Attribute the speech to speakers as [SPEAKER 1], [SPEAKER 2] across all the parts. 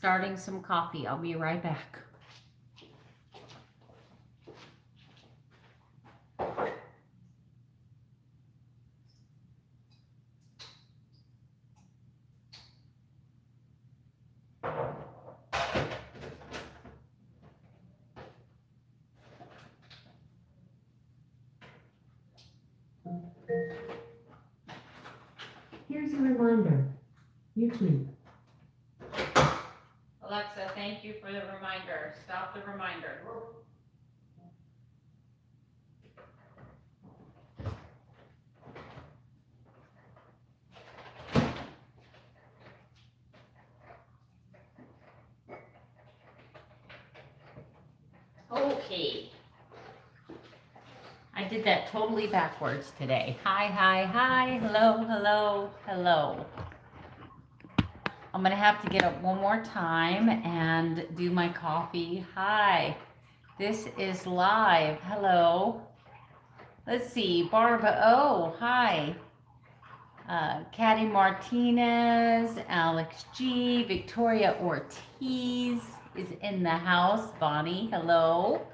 [SPEAKER 1] starting some coffee. I'll be right back.
[SPEAKER 2] Here's a reminder. YouTube.
[SPEAKER 1] Alexa, thank you for the reminder. Stop the reminder. Okay. I did that totally backwards today. Hi, hi, hi. Hello, hello, hello. I'm going to have to get up one more time and do my coffee. Hi. This is live. Hello. Let's see. Barbara. Oh, hi. Caddy Martinez, Alex G, Victoria Ortiz is in the house. Bonnie, hello.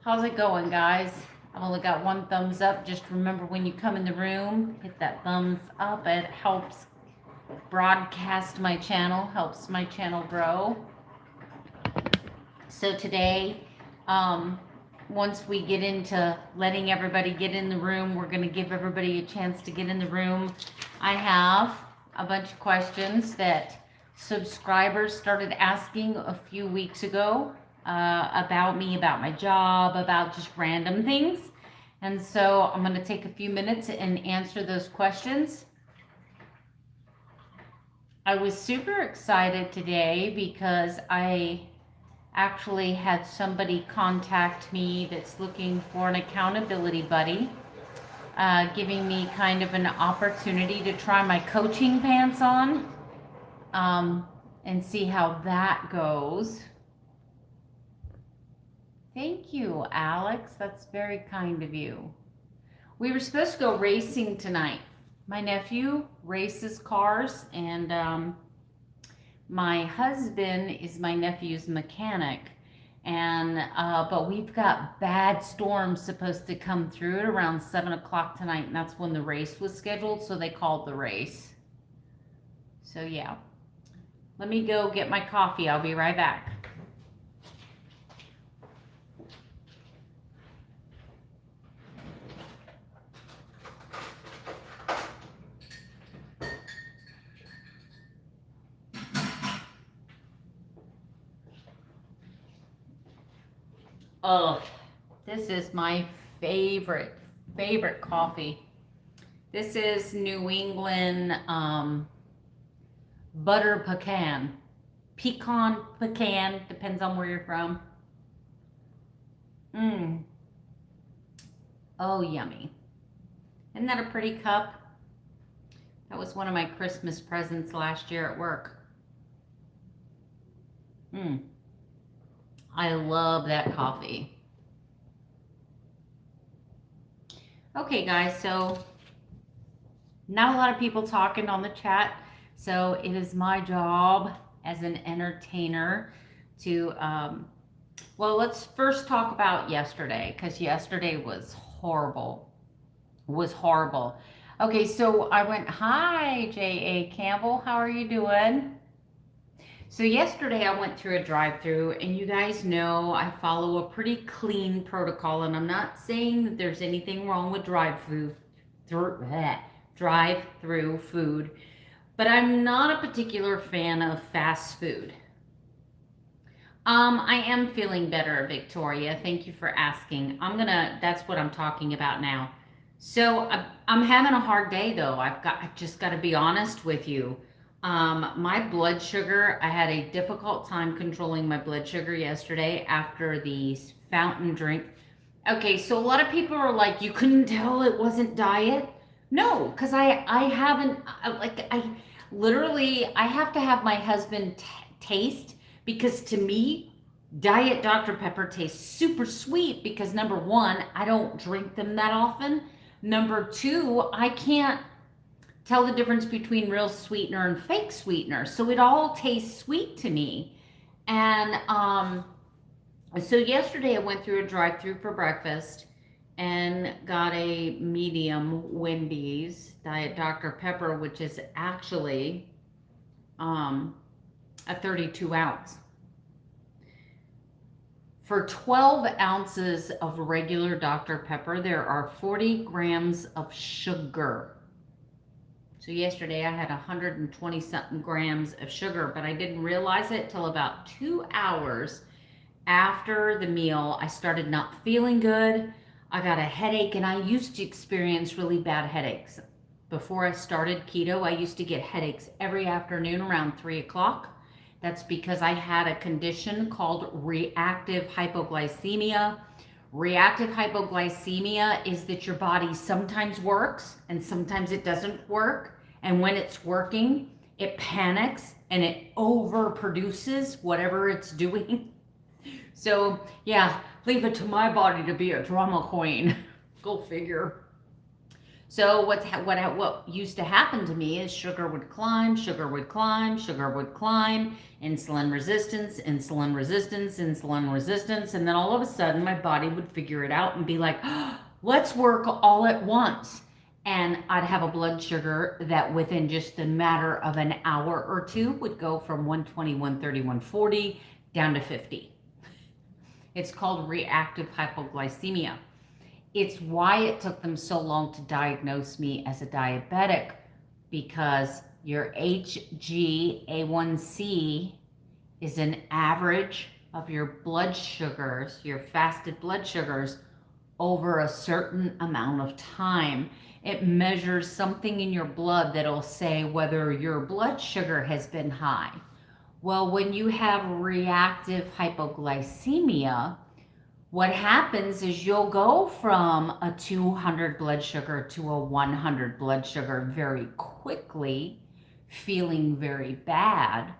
[SPEAKER 1] How's it going, guys? I've only got one thumbs up. Just remember, when you come in the room, hit that thumbs up. It helps broadcast my channel, helps my channel grow. So today, once we get into letting everybody get in the room, we're going to give everybody a chance to get in the room. I have a bunch of questions that subscribers started asking a few weeks ago about me, about my job, about just random things. And so I'm going to take a few minutes and answer those questions. I was super excited today because I actually had somebody contact me that's looking for an accountability buddy, giving me kind of an opportunity to try my coaching pants on and see how that goes. Thank you, Alex. That's very kind of you. We were supposed to go racing tonight. My nephew races cars, and my husband is my nephew's mechanic. And but we've got bad storms supposed to come through at around 7 o'clock tonight, and that's when the race was scheduled, so they called the race. So yeah, let me go get my coffee. I'll be right back. Oh, this is my favorite coffee. This is New England butter pecan. Pecan, depends on where you're from. Oh, yummy. Isn't that a pretty cup? That was one of my Christmas presents last year at work. I love that coffee. Okay, guys, so not a lot of people talking on the chat, so it is my job as an entertainer to, well, let's first talk about yesterday, because yesterday was horrible. Okay, so I went, hi, J.A. Campbell, how are you doing? So yesterday I went through a drive-through, and you guys know I follow a pretty clean protocol, and I'm not saying that there's anything wrong with drive-through food, but I'm not a particular fan of fast food. I am feeling better, Victoria. Thank you for asking. That's what I'm talking about now. So I'm having a hard day though. I've just got to be honest with you. My blood sugar, I had a difficult time controlling my blood sugar yesterday after the fountain drink. Okay, so a lot of people are like, you couldn't tell it wasn't diet? No, because I haven't, I have to have my husband taste, because to me, Diet Dr. Pepper tastes super sweet because number one, I don't drink them that often. Number two, I can't tell the difference between real sweetener and fake sweetener. So it all tastes sweet to me. And so yesterday I went through a drive-through for breakfast and got a medium Wendy's Diet Dr. Pepper, which is actually a 32 ounce. For 12 ounces of regular Dr. Pepper, there are 40 grams of sugar. So yesterday I had 120 something grams of sugar, but I didn't realize it till about 2 hours after the meal. I started not feeling good. I got a headache, and I used to experience really bad headaches. Before I started keto, I used to get headaches every afternoon around 3 o'clock. That's because I had a condition called reactive hypoglycemia. Reactive hypoglycemia is that your body sometimes works and sometimes it doesn't work. And when it's working, it panics and it overproduces whatever it's doing. So yeah, leave it to my body to be a drama queen. Go figure. So what used to happen to me is sugar would climb, sugar would climb, sugar would climb, insulin resistance, insulin resistance, insulin resistance, and then all of a sudden my body would figure it out and be like, oh, let's work all at once. And I'd have a blood sugar that within just a matter of an hour or two would go from 120, 130, 140 down to 50. It's called reactive hypoglycemia. It's why it took them so long to diagnose me as a diabetic, because your HbA1c is an average of your blood sugars, your fasted blood sugars, over a certain amount of time. It measures something in your blood that'll say whether your blood sugar has been high. Well, when you have reactive hypoglycemia, what happens is you'll go from a 200 blood sugar to a 100 blood sugar very quickly, feeling very bad.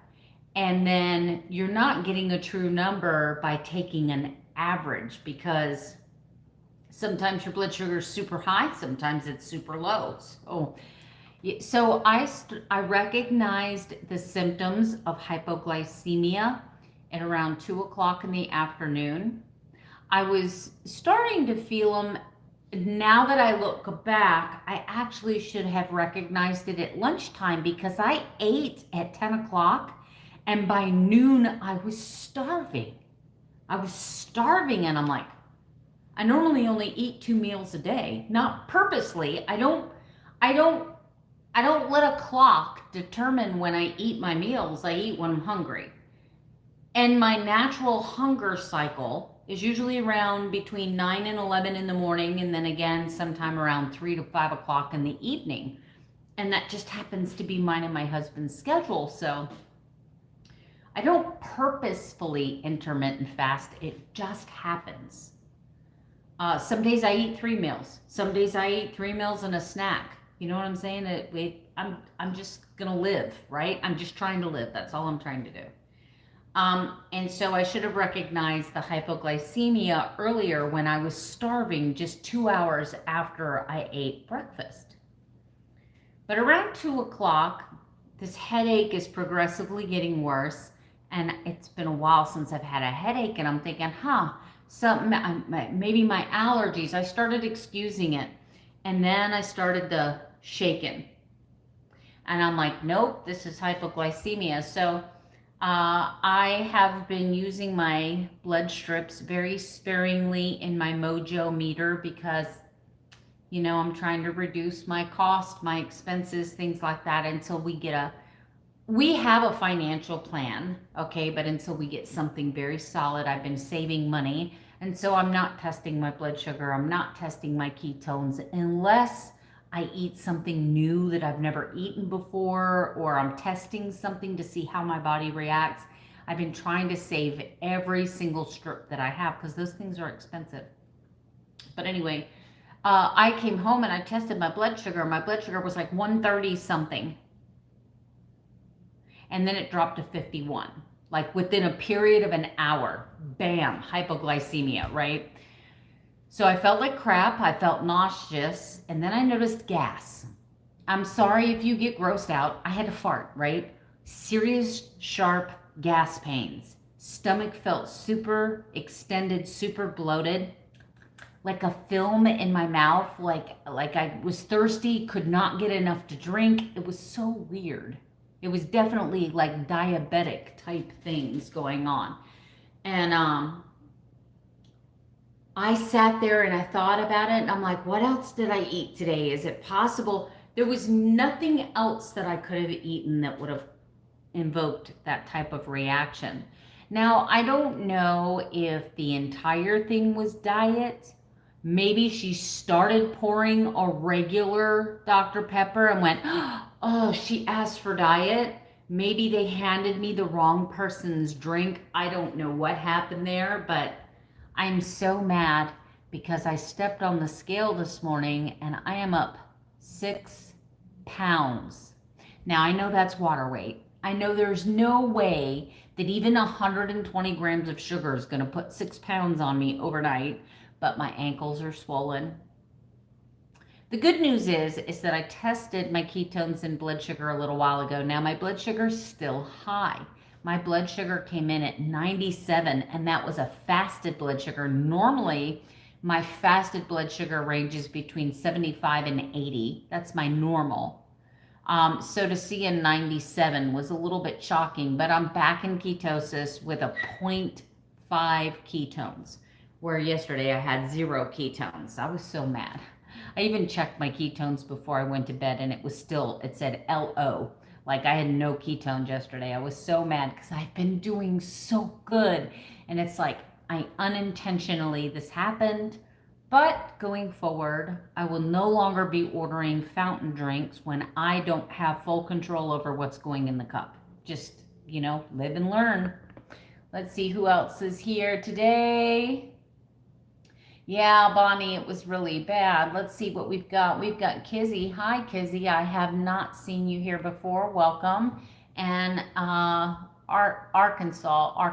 [SPEAKER 1] And then you're not getting a true number by taking an average, because sometimes your blood sugar is super high, sometimes it's super low. So I recognized the symptoms of hypoglycemia at around 2 o'clock in the afternoon. I was starting to feel them. Now that I look back, I actually should have recognized it at lunchtime, because I ate at 10 o'clock and by noon I was starving. And I'm like, I normally only eat 2 meals a day, not purposely. I don't let a clock determine when I eat my meals. I eat when I'm hungry. And my natural hunger cycle is usually around between 9 and 11 in the morning, and then again sometime around 3 to 5 o'clock in the evening. And that just happens to be mine and my husband's schedule. So I don't purposefully intermittent fast. It just happens. Some days I eat 3 meals. Some days I eat 3 meals and a snack. You know what I'm saying? I'm just gonna live, right? I'm just trying to live. That's all I'm trying to do. And so I should have recognized the hypoglycemia earlier when I was starving just 2 hours after I ate breakfast. But around 2 o'clock, this headache is progressively getting worse. And it's been a while since I've had a headache, and I'm thinking, maybe my allergies. I started excusing it. And then I started the shaking. And I'm like, nope, this is hypoglycemia. So I have been using my blood strips very sparingly in my Mojo meter, because, you know, I'm trying to reduce my cost, my expenses, things like that, until we have a financial plan, okay, but until we get something very solid. I've been saving money, and so I'm not testing my blood sugar. I'm not testing my ketones unless I eat something new that I've never eaten before, or I'm testing something to see how my body reacts. I've been trying to save every single strip that I have, because those things are expensive. But anyway, I came home and I tested my blood sugar. My blood sugar was like 130 something. And then it dropped to 51, like within a period of an hour. Bam, hypoglycemia, right? So I felt like crap. I felt nauseous. And then I noticed gas. I'm sorry if you get grossed out. I had to fart, right? Serious, sharp gas pains. Stomach felt super extended, super bloated, like a film in my mouth, like I was thirsty, could not get enough to drink. It was so weird. It was definitely like diabetic type things going on. And I sat there and I thought about it and I'm like, what else did I eat today? Is it possible? There was nothing else that I could have eaten that would have invoked that type of reaction. Now, I don't know if the entire thing was diet. Maybe she started pouring a regular Dr. Pepper and went, oh, she asked for diet. Maybe they handed me the wrong person's drink. I don't know what happened there, but I'm so mad because I stepped on the scale this morning and I am up 6 pounds. Now, I know that's water weight. I know there's no way that even 120 grams of sugar is going to put 6 pounds on me overnight, but my ankles are swollen. The good news is that I tested my ketones and blood sugar a little while ago. Now my blood sugar is still high. My blood sugar came in at 97, and that was a fasted blood sugar. Normally, my fasted blood sugar ranges between 75 and 80. That's my normal. So to see a 97 was a little bit shocking, but I'm back in ketosis with a 0.5 ketones, where yesterday I had 0 ketones. I was so mad. I even checked my ketones before I went to bed and it said LO. Like I had no ketones yesterday. I was so mad because I've been doing so good. And it's like I unintentionally, this happened. But going forward, I will no longer be ordering fountain drinks when I don't have full control over what's going in the cup. Just, live and learn. Let's see who else is here today. Yeah, Bonnie, it was really bad. Let's see what we've got. We've got Kizzy. Hi, Kizzy. I have not seen you here before. Welcome. And Arkansas.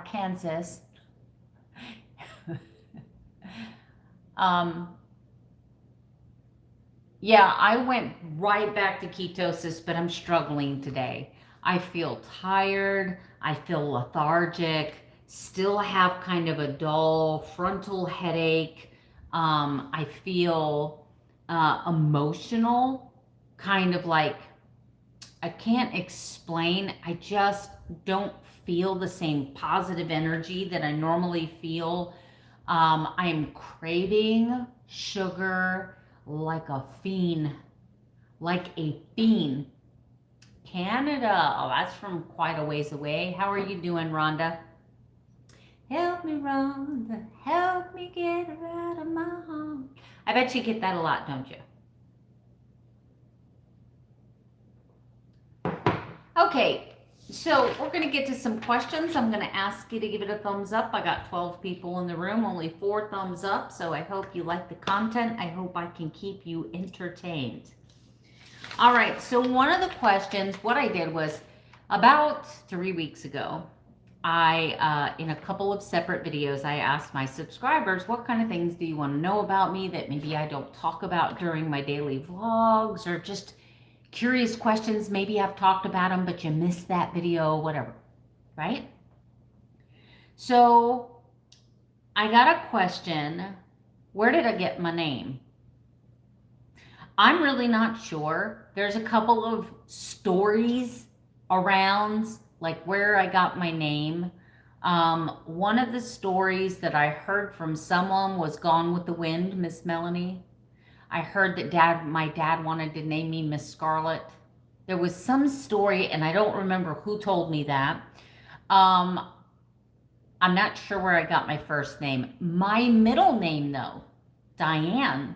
[SPEAKER 1] Yeah, I went right back to ketosis, but I'm struggling today. I feel tired. I feel lethargic. Still have kind of a dull frontal headache. I feel emotional, kind of like I can't explain. I just don't feel the same positive energy that I normally feel. I am craving sugar like a fiend. Canada. Oh, that's from quite a ways away. How are you doing, Rhonda? Help me, Rhonda. Help me get her out of my home. I bet you get that a lot, don't you? Okay, so we're going to get to some questions. I'm going to ask you to give it a thumbs up. I got 12 people in the room, only 4 thumbs up. So I hope you like the content. I hope I can keep you entertained. All right, so one of the questions, what I did was about 3 weeks ago, I, in a couple of separate videos, I asked my subscribers, what kind of things do you want to know about me that maybe I don't talk about during my daily vlogs, or just curious questions. Maybe I've talked about them, but you missed that video, whatever, right? So I got a question, where did I get my name? I'm really not sure. There's a couple of stories around like where I got my name. One of the stories that I heard from someone was Gone with the Wind, Miss Melanie. I heard that my dad wanted to name me Miss Scarlet. There was some story, and I don't remember who told me that. I'm not sure where I got my first name. My middle name, though, Diane,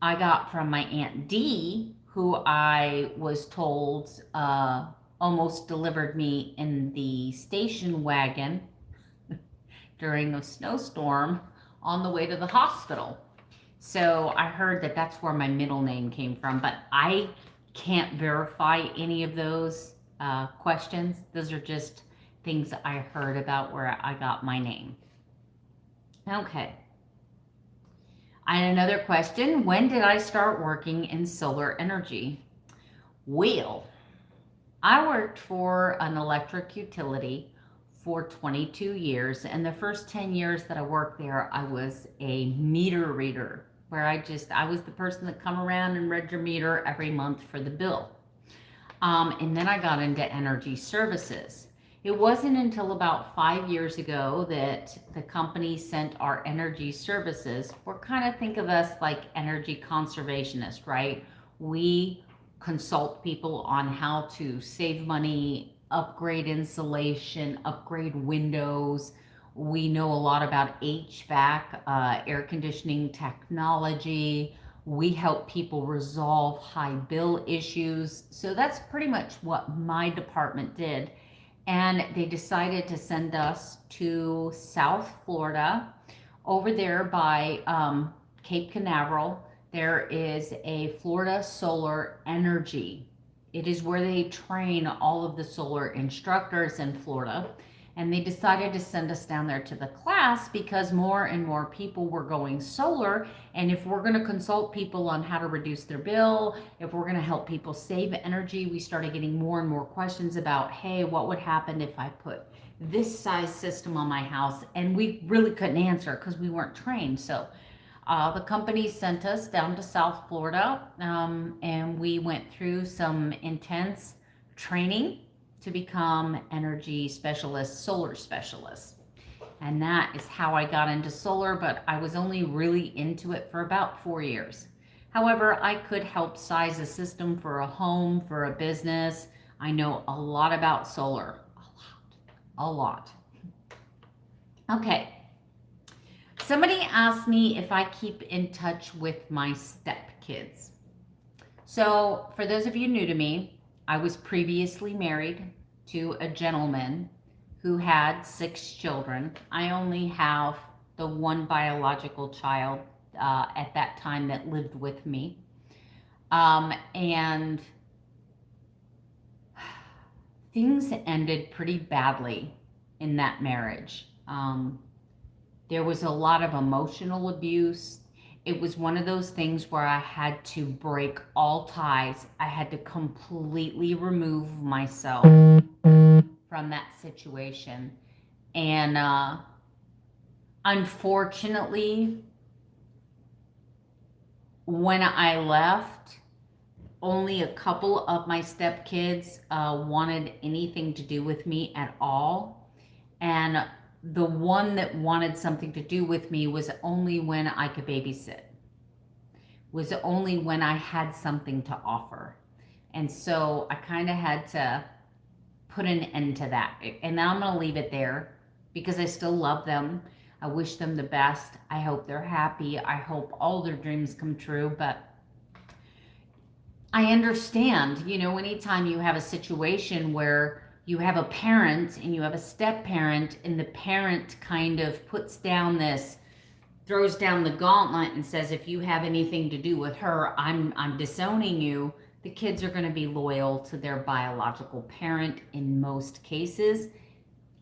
[SPEAKER 1] I got from my Aunt Dee, who I was told almost delivered me in the station wagon during a snowstorm on the way to the hospital. So I heard that that's where my middle name came from, but I can't verify any of those questions. Those are just things I heard about where I got my name. Okay. I had another question. When did I start working in solar energy? Well, I worked for an electric utility for 22 years, and the first 10 years that I worked there, I was a meter reader, where I was the person that come around and read your meter every month for the bill. And then I got into energy services. It wasn't until about 5 years ago that the company sent our energy services. We're kind of think of us like energy conservationists, right? We consult people on how to save money, upgrade insulation, upgrade windows. We know a lot about HVAC, air conditioning technology. We help people resolve high bill issues. So that's pretty much what my department did. And they decided to send us to South Florida. Over there by Cape Canaveral, there is a Florida Solar Energy. It is where they train all of the solar instructors in Florida. And they decided to send us down there to the class because more and more people were going solar. And if we're going to consult people on how to reduce their bill, if we're going to help people save energy, we started getting more and more questions about, hey, what would happen if I put this size system on my house? And we really couldn't answer because we weren't trained. So the company sent us down to South Florida, and we went through some intense training to become energy specialists, solar specialists. And that is how I got into solar, but I was only really into it for about 4 years. However, I could help size a system for a home, for a business. I know a lot about solar, a lot. Okay. Somebody asked me if I keep in touch with my stepkids. So for those of you new to me, I was previously married to a gentleman who had 6 children. I only have the one biological child at that time that lived with me. And things ended pretty badly in that marriage. There was a lot of emotional abuse. It was one of those things where I had to break all ties. I had to completely remove myself from that situation. And unfortunately, when I left, only a couple of my stepkids wanted anything to do with me at all. And the one that wanted something to do with me was only when I could babysit, was only when I had something to offer. And so I kind of had to put an end to that. And I'm going to leave it there because I still love them. I wish them the best. I hope they're happy. I hope all their dreams come true. But I understand, anytime you have a situation where you have a parent and you have a step parent, and the parent kind of throws down the gauntlet and says, if you have anything to do with her, I'm disowning you. The kids are going to be loyal to their biological parent in most cases.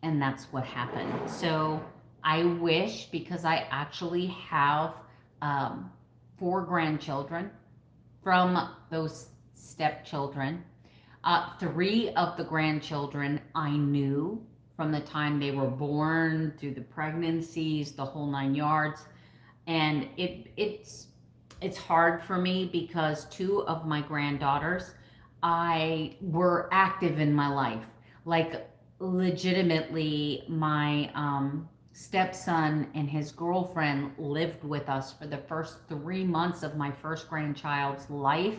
[SPEAKER 1] And that's what happened. So I wish, because I actually have 4 grandchildren from those stepchildren. 3 of the grandchildren I knew from the time they were born through the pregnancies, the whole 9 yards. And it's hard for me because 2 of my granddaughters were active in my life. Like legitimately, my stepson and his girlfriend lived with us for the first 3 months of my first grandchild's life.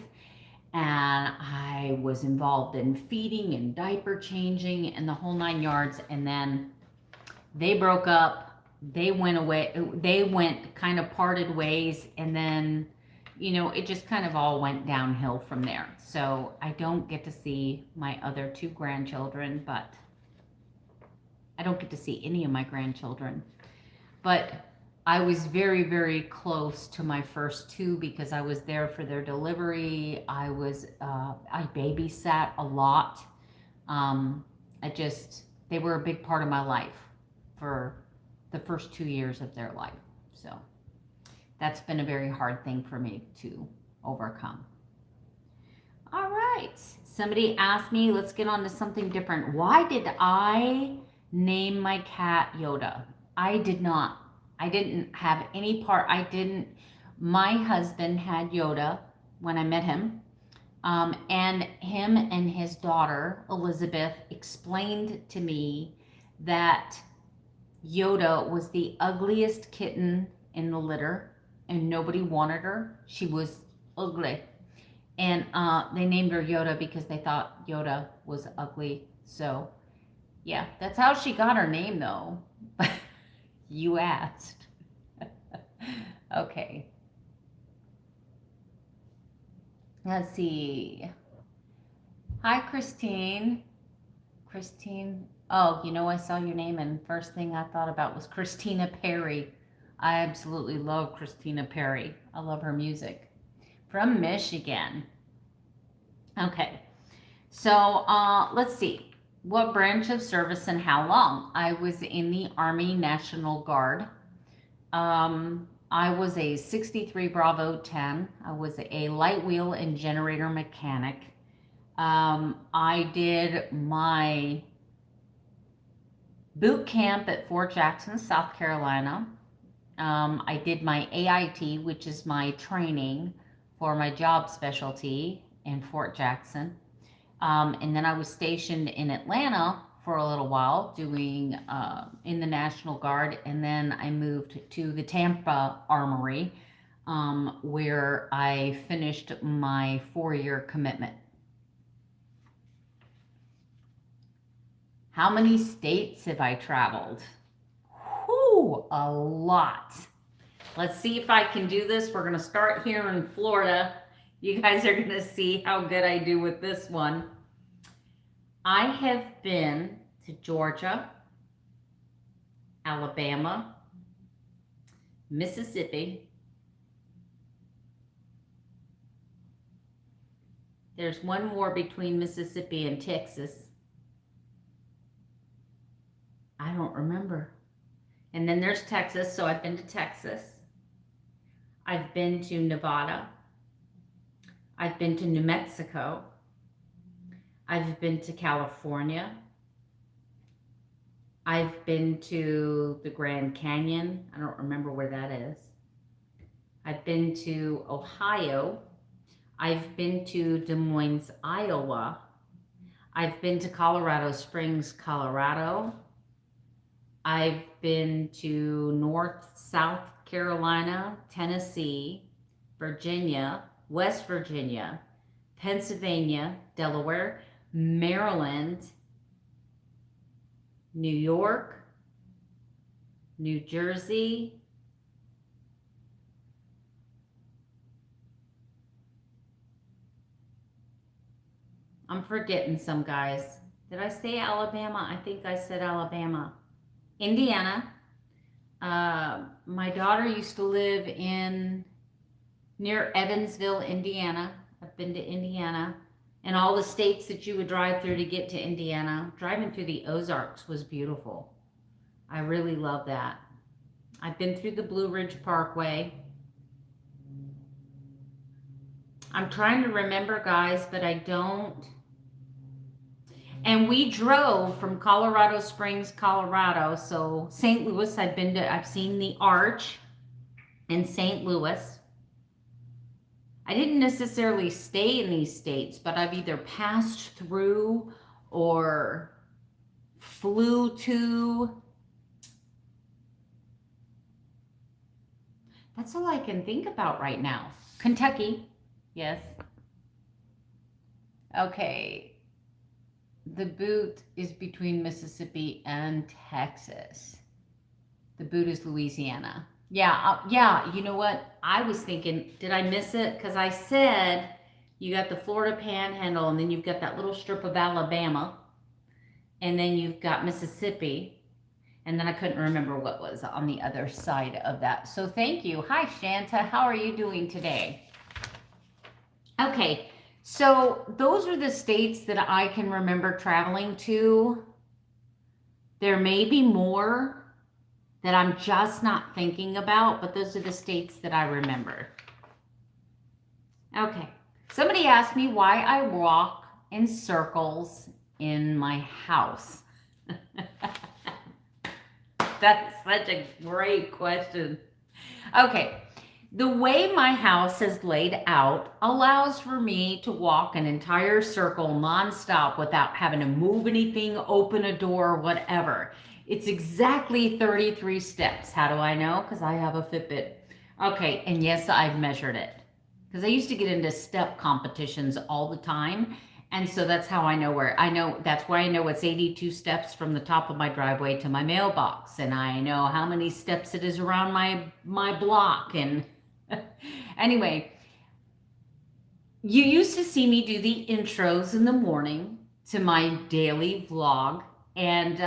[SPEAKER 1] And I was involved in feeding and diaper changing and the whole 9 yards. And then they broke up. They went away. They kind of parted ways. And then, it just kind of all went downhill from there. So I don't get to see my other 2 grandchildren, but I don't get to see any of my grandchildren. But I was very, very close to my first 2 because I was there for their delivery. I babysat a lot. They were a big part of my life for the first 2 years of their life. So that's been a very hard thing for me to overcome. All right. Somebody asked me, let's get on to something different. Why did I name my cat Yoda? I did not. I didn't have any part. My husband had Yoda when I met him. And him and his daughter, Elizabeth, explained to me that Yoda was the ugliest kitten in the litter and nobody wanted her. She was ugly. And they named her Yoda because they thought Yoda was ugly. So, yeah, that's how she got her name, though. You asked. Okay. Let's see. Hi, Christine. Christine. Oh, I saw your name, and first thing I thought about was Christina Perry. I absolutely love Christina Perry. I love her music. From Michigan. Okay. So let's see. What branch of service and how long? I was in the Army National Guard. I was a 63 Bravo 10. I was a light wheel and generator mechanic. I did my boot camp at Fort Jackson, South Carolina. I did my AIT, which is my training for my job specialty in Fort Jackson. And then I was stationed in Atlanta for a little while doing in the National Guard. And then I moved to the Tampa Armory where I finished my 4-year commitment. How many states have I traveled? Whew, a lot. Let's see if I can do this. We're going to start here in Florida. You guys are going to see how good I do with this one. I have been to Georgia, Alabama, Mississippi. There's one more between Mississippi and Texas. I don't remember. And then there's Texas, so I've been to Texas. I've been to Nevada. I've been to New Mexico. I've been to California. I've been to the Grand Canyon. I don't remember where that is. I've been to Ohio. I've been to Des Moines, Iowa. I've been to Colorado Springs, Colorado. I've been to South Carolina, Tennessee, Virginia, West Virginia, Pennsylvania, Delaware, Maryland, New York, New Jersey, I'm forgetting some, guys. Did I say Alabama? I think I said Alabama. Indiana. My daughter used to live near Evansville, Indiana. I've been to Indiana. And all the states that you would drive through to get to Indiana. Driving through the Ozarks was beautiful. I really love that. I've been through the Blue Ridge Parkway. I'm trying to remember, guys, but I don't. And we drove from Colorado Springs, Colorado. So St. Louis, I've seen the Arch in St. Louis. I didn't necessarily stay in these states, but I've either passed through or flew to. That's all I can think about right now. Kentucky, yes. Okay. The boot is between Mississippi and Texas. The boot is Louisiana. Yeah, you know what? I was thinking, did I miss it? Because I said you got the Florida Panhandle, and then you've got that little strip of Alabama, and then you've got Mississippi, and then I couldn't remember what was on the other side of that. So thank you. Hi, Shanta. How are you doing today? Okay, so those are the states that I can remember traveling to. There may be more that I'm just not thinking about, but those are the states that I remember. Okay, Somebody asked me why I walk in circles in my house. That's such a great question. Okay, the way my house is laid out allows for me to walk an entire circle nonstop without having to move anything, open a door, whatever. It's exactly 33 steps. How do I know? Because I have a Fitbit. Okay, and yes, I've measured it. Because I used to get into step competitions all the time. And so that's how I know that's why I know it's 82 steps from the top of my driveway to my mailbox. And I know how many steps it is around my block. And anyway, you used to see me do the intros in the morning to my daily vlog. And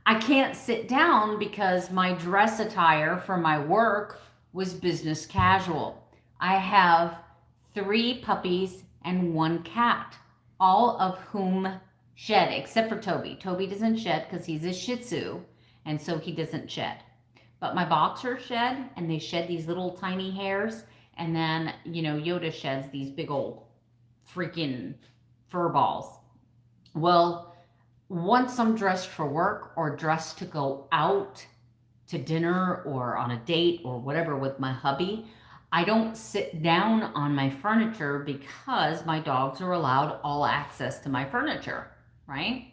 [SPEAKER 1] I can't sit down because my dress attire for my work was business casual. I have 3 puppies and 1 cat, all of whom shed, except for Toby. Toby doesn't shed because he's a Shih Tzu, and so he doesn't shed. But my boxers shed, and they shed these little tiny hairs, and then, Yoda sheds these big old freaking fur balls. Well, once I'm dressed for work or dressed to go out to dinner or on a date or whatever with my hubby, I don't sit down on my furniture because my dogs are allowed all access to my furniture, right?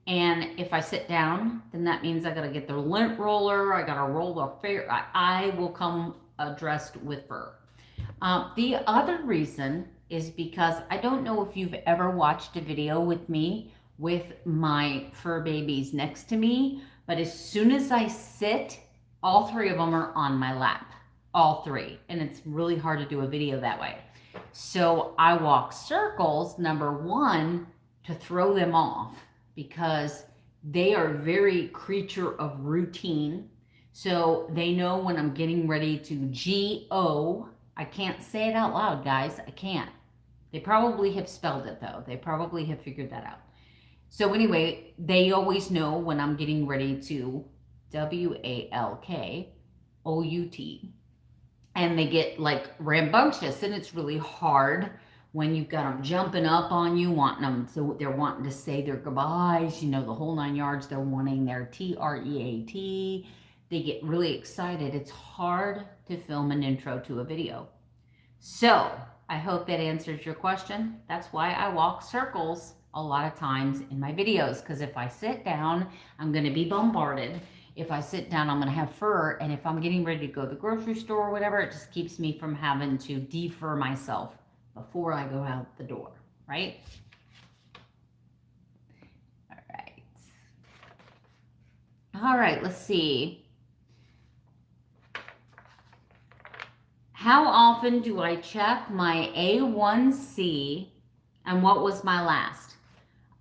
[SPEAKER 1] And if I sit down, then that means I got to get the lint roller, I got to roll the fair. I will come dressed with fur. The other reason is because I don't know if you've ever watched a video with me with my fur babies next to me, but as soon as I sit, all 3 of them are on my lap, all 3. And it's really hard to do a video that way. So I walk circles, number 1, to throw them off because they are very creature of routine. So they know when I'm getting ready to G-O. I can't say it out loud, guys. I can't. They probably have spelled it, though. They probably have figured that out. So anyway, they always know when I'm getting ready to W-A-L-K-O-U-T. And they get like rambunctious, and it's really hard when you've got them jumping up on you, wanting them, so they're wanting to say their goodbyes, the whole 9 yards. They're wanting their T-R-E-A-T. They get really excited. It's hard to film an intro to a video. So I hope that answers your question. That's why I walk circles a lot of times in my videos, because if I sit down, I'm going to be bombarded. If I sit down, I'm going to have fur, and if I'm getting ready to go to the grocery store or whatever, it just keeps me from having to defur myself before I go out the door, right? All right, let's see. How often do I check my A1C, and what was my last?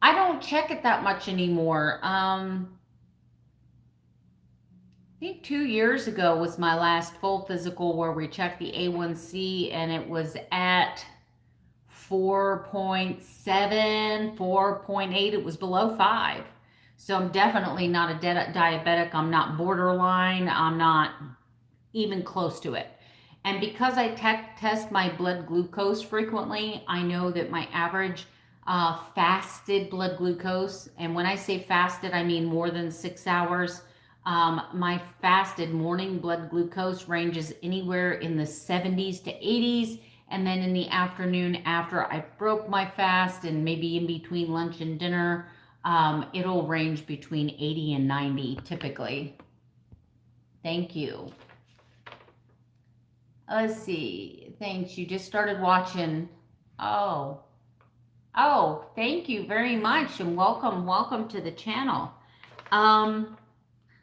[SPEAKER 1] I don't check it that much anymore. I think 2 years ago was my last full physical where we checked the A1C, and it was at 4.7, 4.8. It was below 5. So I'm definitely not a diabetic. I'm not borderline. I'm not even close to it. And because I test my blood glucose frequently, I know that my average fasted blood glucose, and when I say fasted, I mean more than 6 hours. My fasted morning blood glucose ranges anywhere in the 70s to 80s. And then in the afternoon, after I broke my fast and maybe in between lunch and dinner, it'll range between 80 and 90 typically. Thank you. Let's see. Thanks. You just started watching. Oh, thank you very much, and welcome to the channel.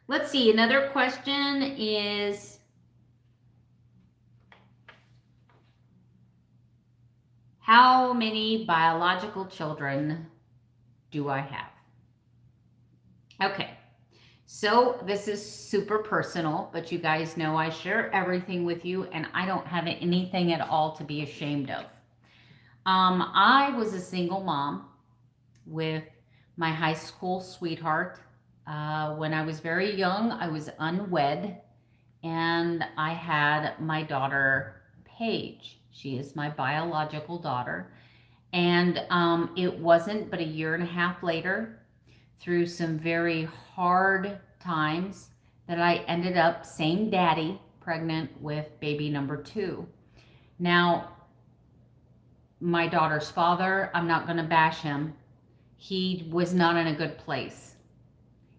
[SPEAKER 1] Let's see. Another question is, how many biological children do I have? Okay. So this is super personal, but you guys know I share everything with you, and I don't have anything at all to be ashamed of. I was a single mom with my high school sweetheart. When I was very young, I was unwed, and I had my daughter, Paige. She is my biological daughter. And it wasn't but a year and a half later, through some very hard times, that I ended up, same daddy, pregnant with baby number 2. Now, my daughter's father, I'm not going to bash him. He was not in a good place.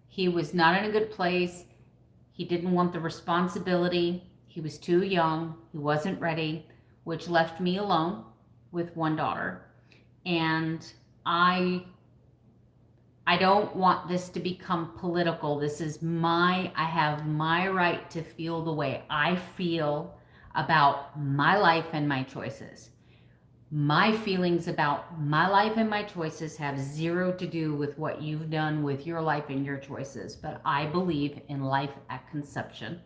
[SPEAKER 1] He was not in a good place. He didn't want the responsibility. He was too young. He wasn't ready, which left me alone with one daughter. And I don't want this to become political. This is I have my right to feel the way I feel about my life and my choices. My feelings about my life and my choices have zero to do with what you've done with your life and your choices. But I believe in life at conception.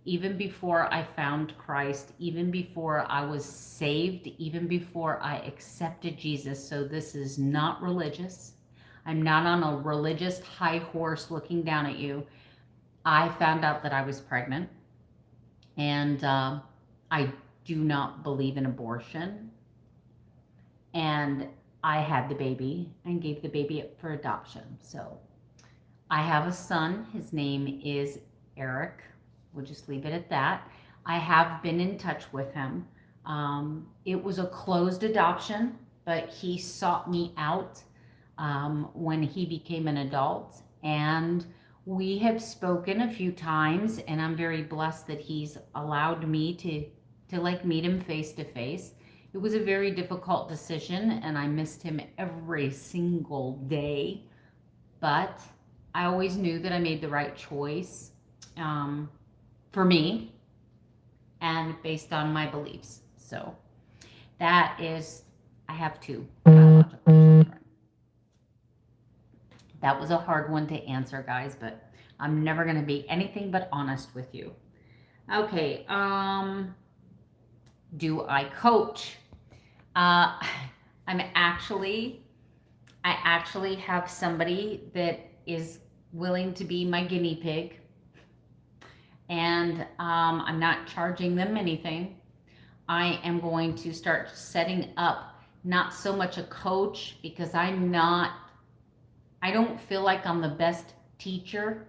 [SPEAKER 1] Even before I found Christ, even before I was saved, even before I accepted Jesus. So this is not religious. I'm not on a religious high horse looking down at you. I found out that I was pregnant, and I do not believe in abortion. And I had the baby and gave the baby up for adoption. So I have a son. His name is Eric. We'll just leave it at that. I have been in touch with him. It was a closed adoption, but he sought me out when he became an adult. And we have spoken a few times, and I'm very blessed that he's allowed me to like meet him face to face. It was a very difficult decision, and I missed him every single day. But I always knew that I made the right choice for me and based on my beliefs. So that is, I have 2 biological children. That was a hard one to answer, guys, but I'm never going to be anything but honest with you. Okay, do I coach? I actually have somebody that is willing to be my guinea pig, and I'm not charging them anything. I am going to start setting up not so much a coach, because I don't feel like I'm the best teacher,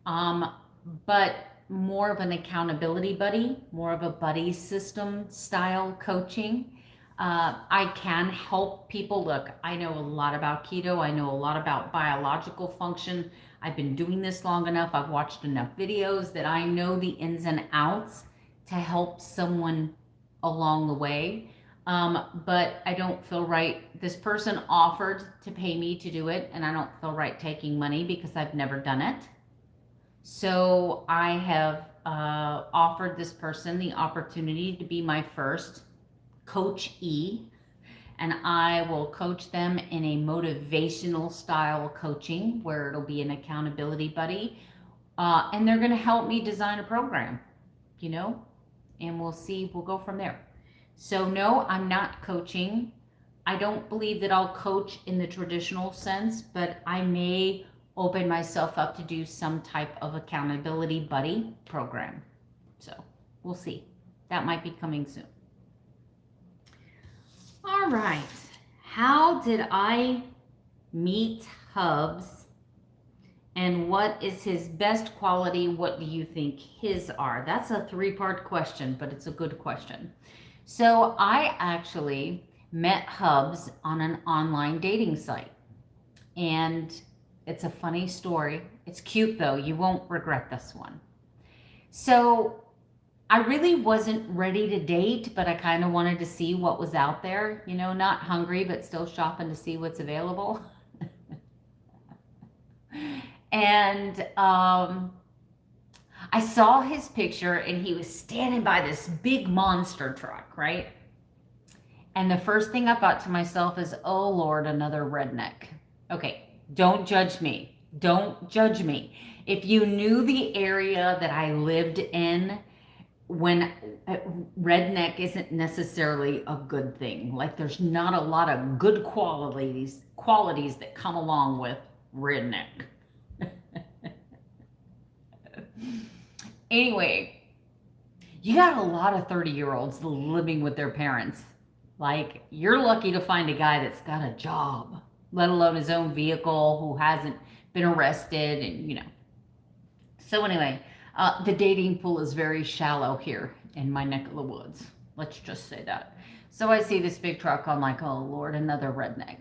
[SPEAKER 1] but more of an accountability buddy, more of a buddy system style coaching. I can help people. Look, I know a lot about keto. I know a lot about biological function. I've been doing this long enough. I've watched enough videos that I know the ins and outs to help someone along the way. But I don't feel right. This person offered to pay me to do it, and I don't feel right taking money because I've never done it. So I have offered this person the opportunity to be my first coachee, and I will coach them in a motivational style coaching where it'll be an accountability buddy, and they're going to help me design a program, and we'll see. We'll go from there. So no, I'm not coaching. I don't believe that I'll coach in the traditional sense, but I may open myself up to do some type of accountability buddy program. So we'll see. That might be coming soon. All right. How did I meet Hubs, and what is his best quality? What do you think his are? That's a 3-part question, but it's a good question. So I actually met Hubs on an online dating site, and it's a funny story. It's cute though. You won't regret this one. So I really wasn't ready to date, but I kind of wanted to see what was out there, not hungry, but still shopping to see what's available. And I saw his picture, and he was standing by this big monster truck, right? And the first thing I thought to myself is, oh Lord, another redneck. Okay, don't judge me. Don't judge me. If you knew the area that I lived in, when redneck isn't necessarily a good thing. Like, there's not a lot of good qualities that come along with redneck. Anyway, You got a lot of 30-year-olds living with their parents. Like, you're lucky to find a guy that's got a job, let alone his own vehicle, who hasn't been arrested, and So anyway, the dating pool is very shallow here in my neck of the woods. Let's just say that. So I see this big truck. I'm like, oh Lord, another redneck.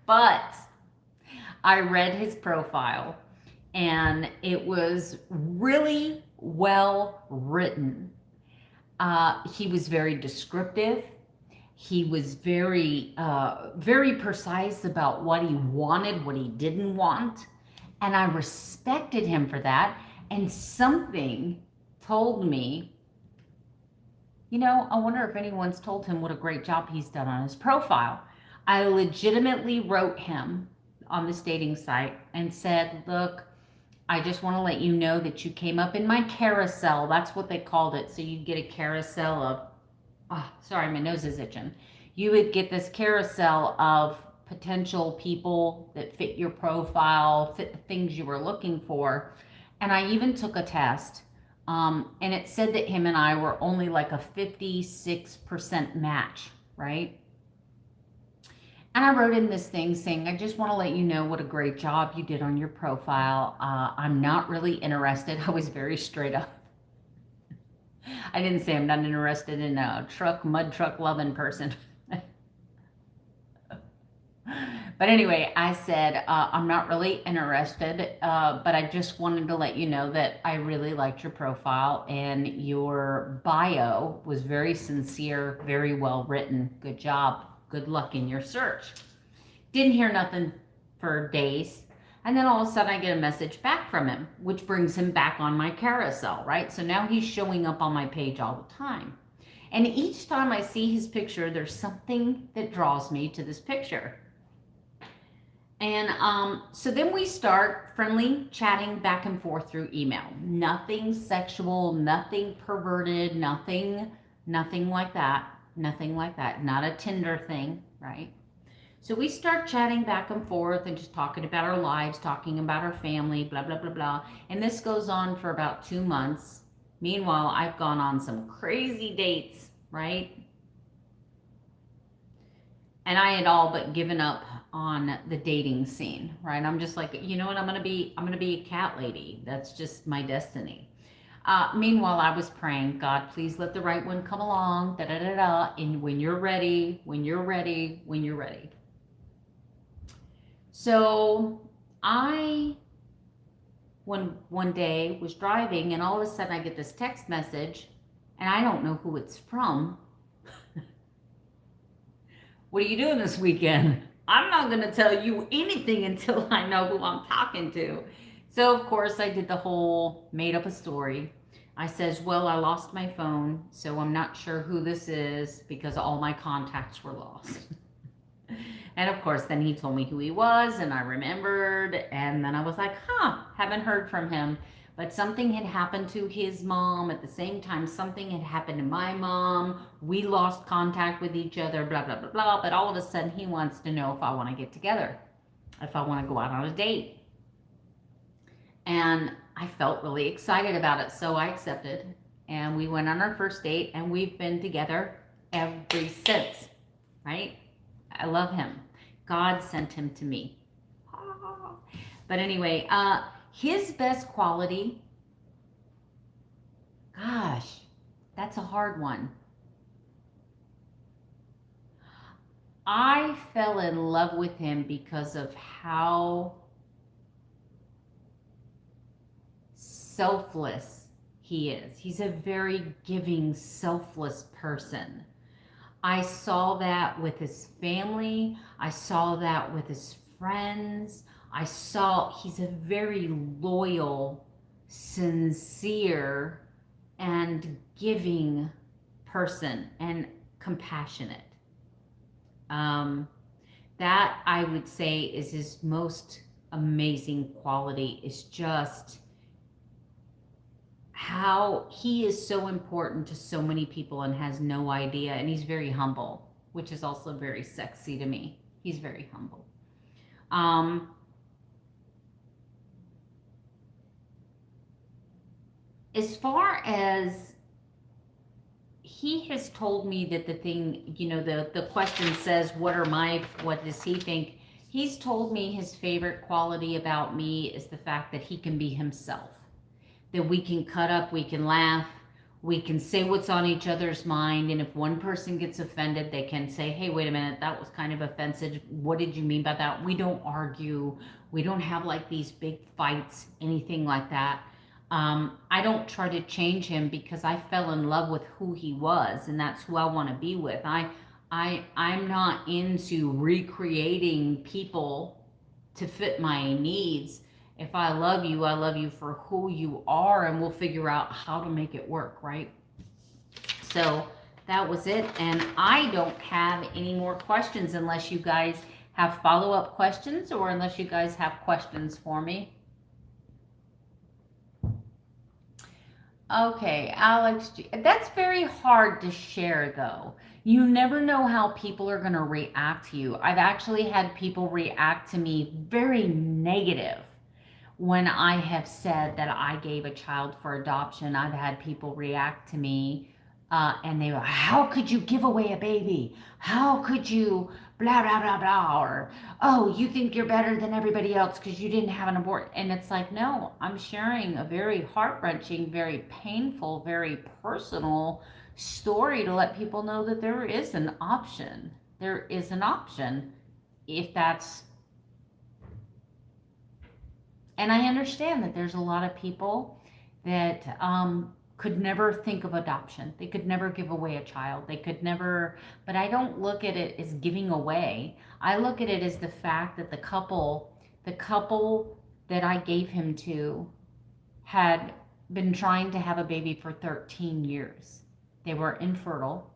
[SPEAKER 1] But I read his profile, and it was really well written. He was very descriptive. He was very, very precise about what he wanted, what he didn't want. And I respected him for that. And something told me, I wonder if anyone's told him what a great job he's done on his profile. I legitimately wrote him on this dating site and said, look, I just want to let you know that you came up in my carousel. That's what they called it. So you'd get a carousel of, sorry, my nose is itching. You would get this carousel of potential people that fit your profile, fit the things you were looking for. And I even took a test. And it said that him and I were only like a 56% match, right? And I wrote in this thing saying, I just want to let you know what a great job you did on your profile. I'm not really interested. I was very straight up. I didn't say I'm not interested in a mud truck loving person. But anyway, I said, I'm not really interested, but I just wanted to let you know that I really liked your profile, and your bio was very sincere, very well written. Good job. Good luck in your search. Didn't hear nothing for days. And then all of a sudden I get a message back from him, which brings him back on my carousel, right? So now he's showing up on my page all the time. And each time I see his picture, there's something that draws me to this picture. And so then we start friendly chatting back and forth through email. Nothing sexual, nothing perverted, nothing like that. Nothing like that. Not a Tinder thing, right? So we start chatting back and forth and just talking about our lives, talking about our family, blah, blah, blah, blah. And this goes on for about 2 months. Meanwhile, I've gone on some crazy dates, right? And I had all but given up on the dating scene, right? I'm just like, you know what? I'm gonna be a cat lady. That's just my destiny. Meanwhile, I was praying, God, please let the right one come along, da da da da. And when you're ready, when you're ready, when you're ready. So I, one day was driving, and all of a sudden I get this text message, and I don't know who it's from. What are you doing this weekend? I'm not going to tell you anything until I know who I'm talking to. So, of course, I did the whole made up a story. I says, well, I lost my phone, so I'm not sure who this is because all my contacts were lost. And, of course, then he told me who he was, and I remembered. And then I was like, haven't heard from him. But something had happened to his mom. At the same time, something had happened to my mom. We lost contact with each other, blah, blah, blah, blah. But all of a sudden, he wants to know if I want to get together, if I want to go out on a date. And I felt really excited about it, so I accepted. And we went on our first date, and we've been together ever since, right? I love him. God sent him to me. But anyway, his best quality, gosh, that's a hard one. I fell in love with him because of how selfless he is. He's a very giving, selfless person. I saw that with his family. I saw that with his friends. He's a very loyal, sincere, and giving person, and compassionate. That I would say is his most amazing quality, is just how he is so important to so many people and has no idea. And he's very humble, which is also very sexy to me. He's very humble. as far as he has told me that the thing, the question says, what does he think? He's told me his favorite quality about me is the fact that he can be himself, that we can cut up, we can laugh, we can say what's on each other's mind. And if one person gets offended, they can say, hey, wait a minute, that was kind of offensive. What did you mean by that? We don't argue. We don't have like these big fights, anything like that. I don't try to change him because I fell in love with who he was, and that's who I want to be with. I'm not into recreating people to fit my needs. If I love you for who you are, and we'll figure out how to make it work, right? So that was it, and I don't have any more questions unless you guys have follow-up questions, or unless you guys have questions for me. Okay, Alex, that's very hard to share though. You never know how people are going to react to you. I've actually had people react to me very negative when I have said that I gave a child for adoption. I've had people react to me and they go, how could you give away a baby? How could you blah, blah, blah, blah? Or, oh, you think you're better than everybody else because you didn't have an abortion. And it's like, no, I'm sharing a very heart-wrenching, very painful, very personal story to let people know that there is an option. There is an option if that's... And I understand that there's a lot of people that could never think of adoption. They could never give away a child. They could never, but I don't look at it as giving away. I look at it as the fact that the couple that I gave him to had been trying to have a baby for 13 years. They were infertile.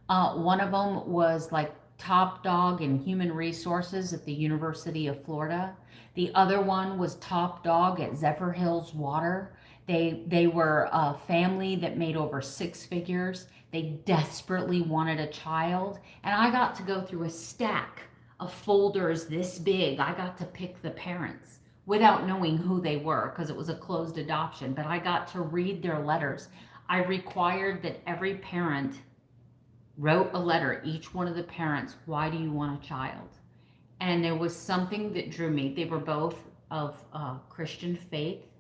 [SPEAKER 1] One of them was like top dog in human resources at the University of Florida. The other one was top dog at Zephyr Hills Water. They were a family that made over 6 figures. They desperately wanted a child. And I got to go through a stack of folders this big. I got to pick the parents without knowing who they were because it was a closed adoption. But I got to read their letters. I required that every parent wrote a letter, each one of the parents, why do you want a child? And there was something that drew me. They were both of Christian faith.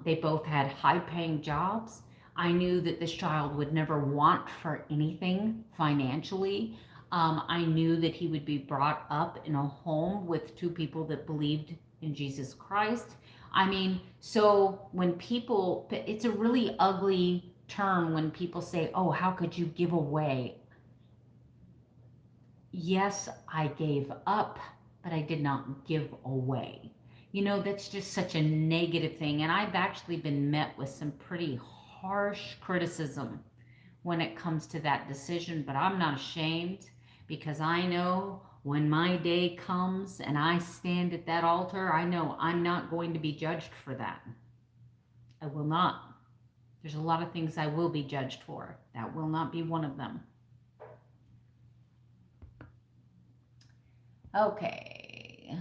[SPEAKER 1] They both had high-paying jobs. I knew that this child would never want for anything financially. I knew that he would be brought up in a home with 2 people that believed in Jesus Christ. I mean, so when people, it's a really ugly term when people say, oh, how could you give away? Yes, I gave up, but I did not give away. That's just such a negative thing. And I've actually been met with some pretty harsh criticism when it comes to that decision, but I'm not ashamed because I know when my day comes and I stand at that altar, I know I'm not going to be judged for that. I will not. There's a lot of things I will be judged for. That will not be one of them. Okay.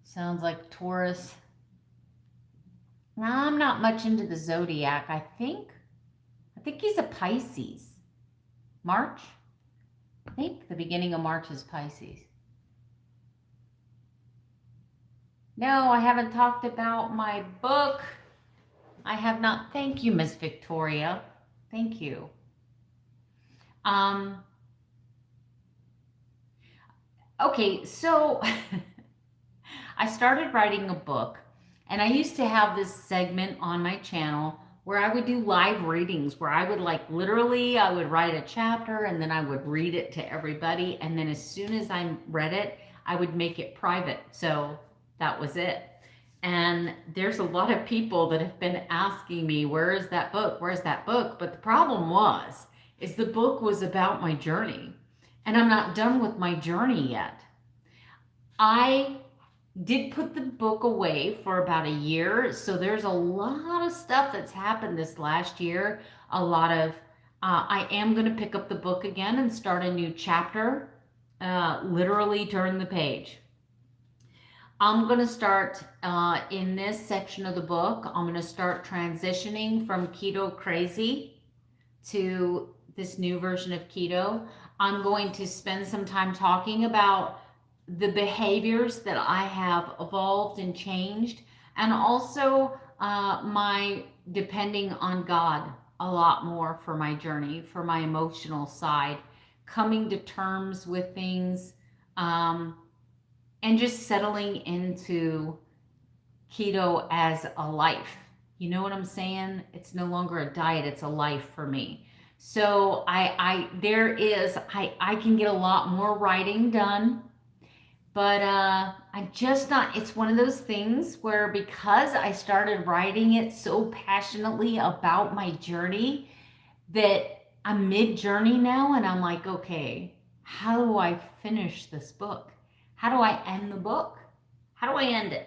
[SPEAKER 1] Sounds like Taurus. Now, I'm not much into the zodiac. I think he's a Pisces. March? I think the beginning of March is Pisces. No, I haven't talked about my book. I have not. Thank you, Miss Victoria. Thank you. Okay, so I started writing a book, and I used to have this segment on my channel where I would do live readings, where I would I would write a chapter and then I would read it to everybody. And then as soon as I read it, I would make it private. So that was it. And there's a lot of people that have been asking me, where is that book? Where's that book? But the problem is the book was about my journey, and I'm not done with my journey yet. I did put the book away for about a year. So there's a lot of stuff that's happened this last year. I am going to pick up the book again and start a new chapter, literally turn the page. I'm going to start in this section of the book. I'm going to start transitioning from keto crazy to this new version of keto. I'm going to spend some time talking about the behaviors that I have evolved and changed, and also my depending on God a lot more for my journey, for my emotional side, coming to terms with things, and just settling into keto as a life. You know what I'm saying? It's no longer a diet, it's a life for me. So I can get a lot more writing done, but I'm just not, it's one of those things where because I started writing it so passionately about my journey that I'm mid-journey now, and I'm like, okay, how do I finish this book? How do I end the book? How do I end it?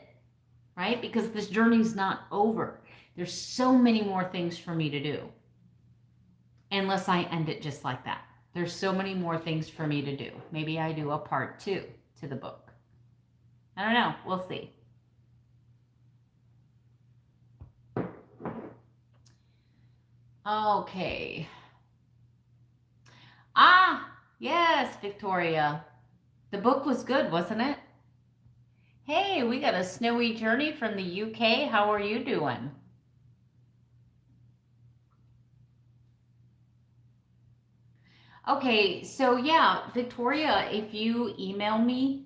[SPEAKER 1] Right? Because this journey's not over. There's so many more things for me to do. Unless I end it just like that. There's so many more things for me to do. Maybe I do a part 2 to the book. I don't know. We'll see. Okay. Yes, Victoria. The book was good, wasn't it? Hey, we got a snowy journey from the UK. How are you doing? Okay, so yeah, Victoria, if you email me,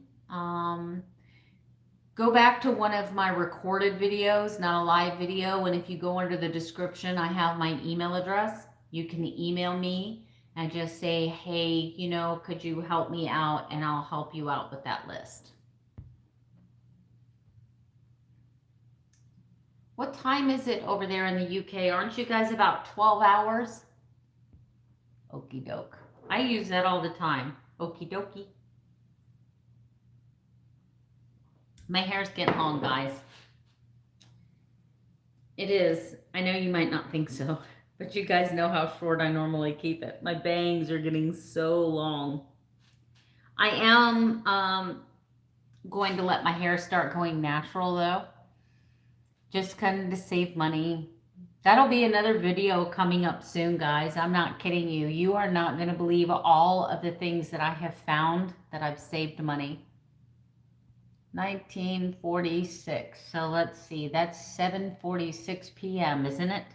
[SPEAKER 1] go back to one of my recorded videos, not a live video, and if you go under the description, I have my email address. You can email me and just say, hey, could you help me out, and I'll help you out with that list. What time is it over there in the UK? Aren't you guys about 12 hours? Okie doke. I use that all the time. Okie dokie. My hair's getting long, guys. It is. I know you might not think so, but you guys know how short I normally keep it. My bangs are getting so long. I am going to let my hair start going natural, though. Just kind of to save money. That'll be another video coming up soon, guys. I'm not kidding you. You are not going to believe all of the things that I have found that I've saved money. 1946. So let's see. That's 7:46 p.m., isn't it?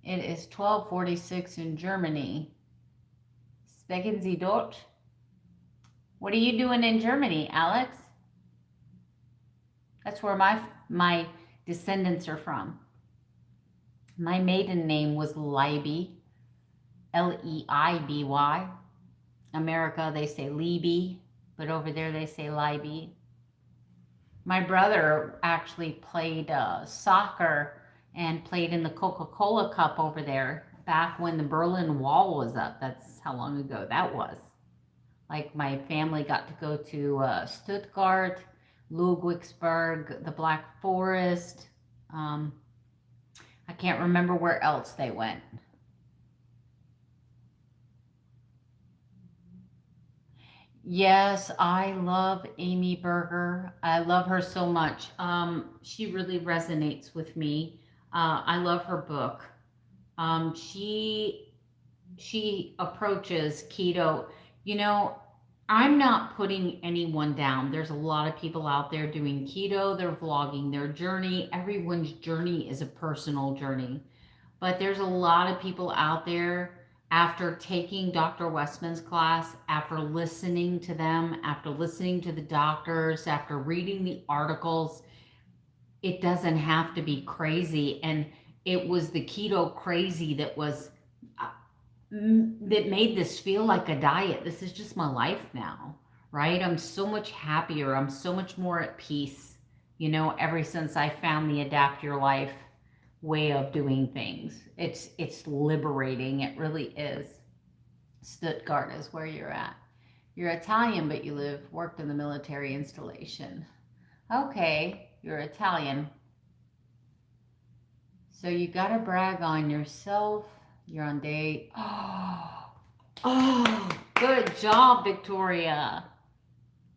[SPEAKER 1] It is 12:46 in Germany. Sprechen Sie Deutsch? What are you doing in Germany, Alex? That's where my descendants are from. My maiden name was Leiby, Leiby. America, they say Leiby, but over there they say Leiby. My brother actually played soccer and played in the Coca-Cola Cup over there back when the Berlin Wall was up. That's how long ago that was. Like, my family got to go to Stuttgart, Ludwigsburg, the Black Forest. I can't remember where else they went. Yes, I love Amy Berger. I love her so much. She really resonates with me. I love her book. She approaches keto. I'm not putting anyone down. There's a lot of people out there doing keto. They're vlogging their journey. Everyone's journey is a personal journey. But there's a lot of people out there, after taking Dr. Westman's class, after listening to them, after listening to the doctors, after reading the articles, it doesn't have to be crazy. And it was the keto crazy that made this feel like a diet. This is just my life now, right? I'm so much happier. I'm so much more at peace, ever since I found the Adapt Your Life way of doing things. It's liberating. It really is. Stuttgart is where you're at. You're Italian, but you worked in the military installation. Okay, you're Italian. So you gotta brag on yourself. You're on day. Oh, good job, Victoria.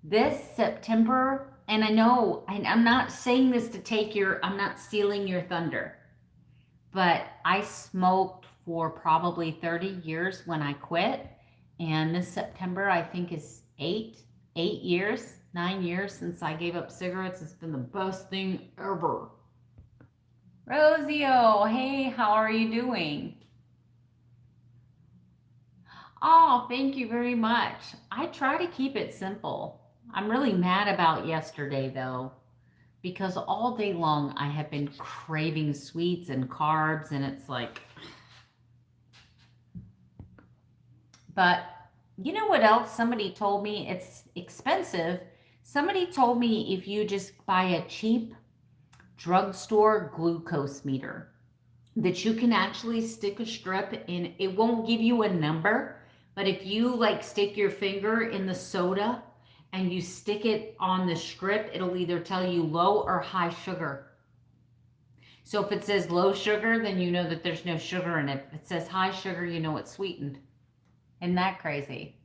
[SPEAKER 1] This September, and I know, and I'm not saying this to I'm not stealing your thunder, but I smoked for probably 30 years when I quit. And this September, I think is 8 years, 9 years since I gave up cigarettes. It's been the best thing ever. Rosio, hey, how are you doing? Oh, thank you very much. I try to keep it simple. I'm really mad about yesterday though, because all day long I have been craving sweets and carbs, and it's like, but you know what else somebody told me? It's expensive. Somebody told me if you just buy a cheap drugstore glucose meter, that you can actually stick a strip in, it won't give you a number, but if you like stick your finger in the soda and you stick it on the strip, it'll either tell you low or high sugar. So if it says low sugar, then you know that there's no sugar in it. If it says high sugar, you know it's sweetened. Isn't that crazy?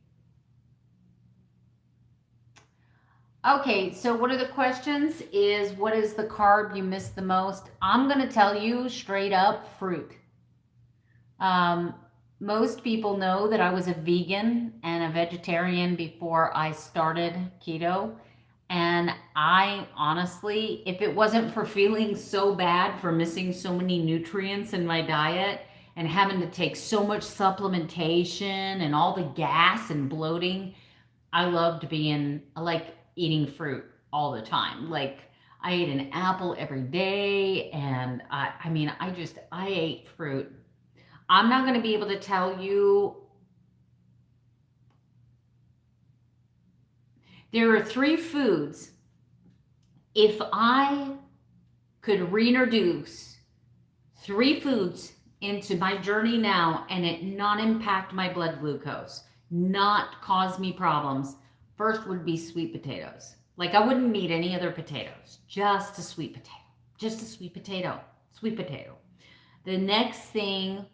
[SPEAKER 1] Okay, so one of the questions is, what is the carb you miss the most? I'm going to tell you straight up, fruit. Most people know that I was a vegan and a vegetarian before I started keto. And I honestly, if it wasn't for feeling so bad for missing so many nutrients in my diet and having to take so much supplementation and all the gas and bloating, I loved like eating fruit all the time. Like I ate an apple every day, and I ate fruit. I'm not going to be able to tell you. There are 3 foods. If I could reintroduce 3 foods into my journey now and it not impact my blood glucose, not cause me problems, first would be sweet potatoes. Like I wouldn't eat any other potatoes, just a sweet potato, just a sweet potato, sweet potato. The next thing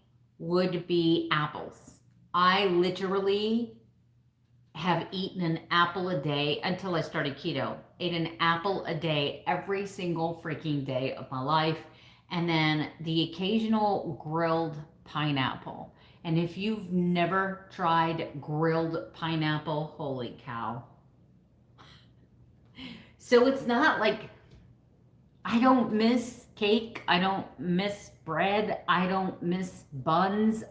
[SPEAKER 1] would be apples. I literally have eaten an apple a day until I started keto. Ate an apple a day every single freaking day of my life. And then the occasional grilled pineapple. And if you've never tried grilled pineapple, holy cow. So it's not like I don't miss cake. I don't miss bread. I don't miss buns.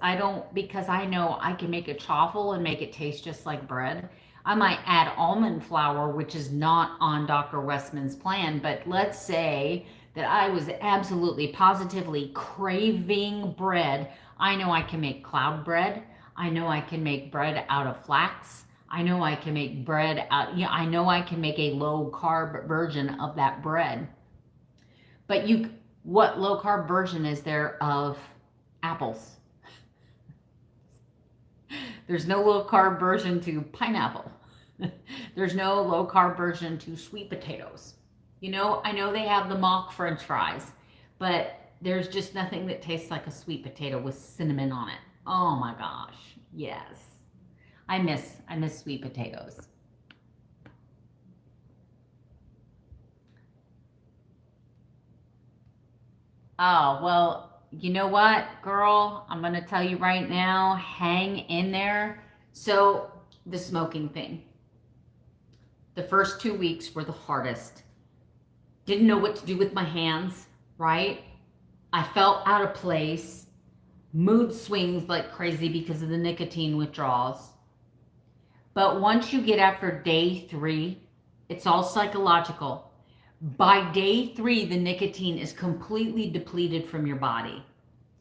[SPEAKER 1] Because I know I can make a chaffle and make it taste just like bread. I might add almond flour, which is not on Dr. Westman's plan, but let's say that I was absolutely positively craving bread. I know I can make cloud bread. I know I can make bread out of flax. I know I can make I know I can make a low carb version of that bread. But what low carb version is there of apples? There's no low carb version to pineapple. There's no low carb version to sweet potatoes. I know they have the mock French fries, but there's just nothing that tastes like a sweet potato with cinnamon on it. Oh my gosh, yes. I miss sweet potatoes. Oh, well, you know what, girl? I'm going to tell you right now, hang in there. So, the smoking thing. The first 2 weeks were the hardest. Didn't know what to do with my hands, right? I felt out of place. Mood swings like crazy because of the nicotine withdrawals. But once you get after day 3, it's all psychological. By day 3, the nicotine is completely depleted from your body.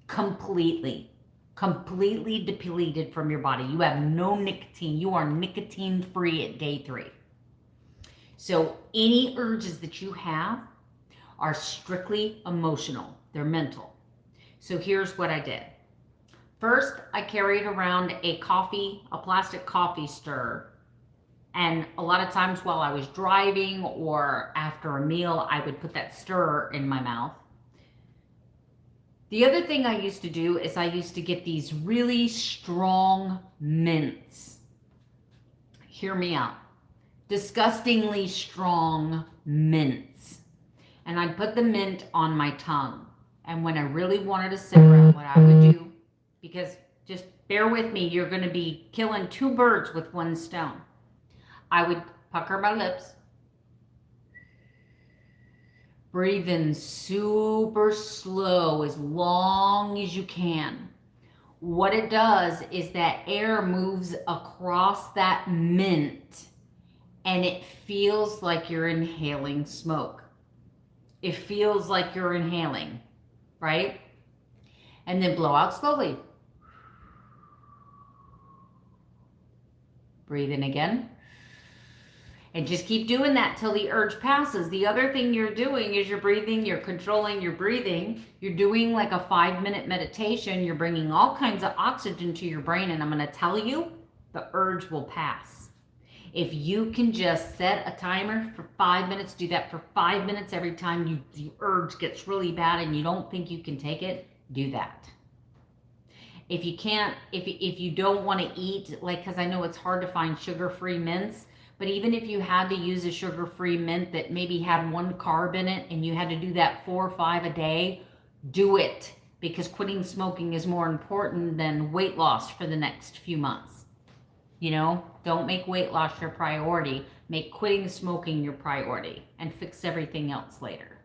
[SPEAKER 1] Completely depleted from your body. You have no nicotine. You are nicotine free at day 3. So any urges that you have are strictly emotional. They're mental. So here's what I did. First, I carried around a plastic coffee stirrer. And a lot of times while I was driving or after a meal, I would put that stirrer in my mouth. The other thing I used to do is I used to get these really strong mints. Hear me out. disgustingly strong mints. And I'd put the mint on my tongue. And when I really wanted to savor it, what I would do, because just bear with me, you're going to be killing two birds with one stone. I would pucker my lips, breathe in super slow as long as you can. What it does is that air moves across that mint and it feels like you're inhaling smoke. It feels like you're inhaling, right? And then blow out slowly. Breathe in again. And just keep doing that till the urge passes. The other thing you're doing is you're breathing, you're controlling your breathing. You're doing like a 5-minute meditation. You're bringing all kinds of oxygen to your brain. And I'm going to tell you, the urge will pass. If you can just set a timer for 5 minutes, do that for 5 minutes every time the urge gets really bad and you don't think you can take it, do that. If you can't, if you don't want to eat, like, because I know it's hard to find sugar-free mints, but even if you had to use a sugar-free mint that maybe had 1 carb in it and you had to do that 4 or 5 a day, do it, because quitting smoking is more important than weight loss for the next few months. You know, don't make weight loss your priority. Make quitting smoking your priority and fix everything else later.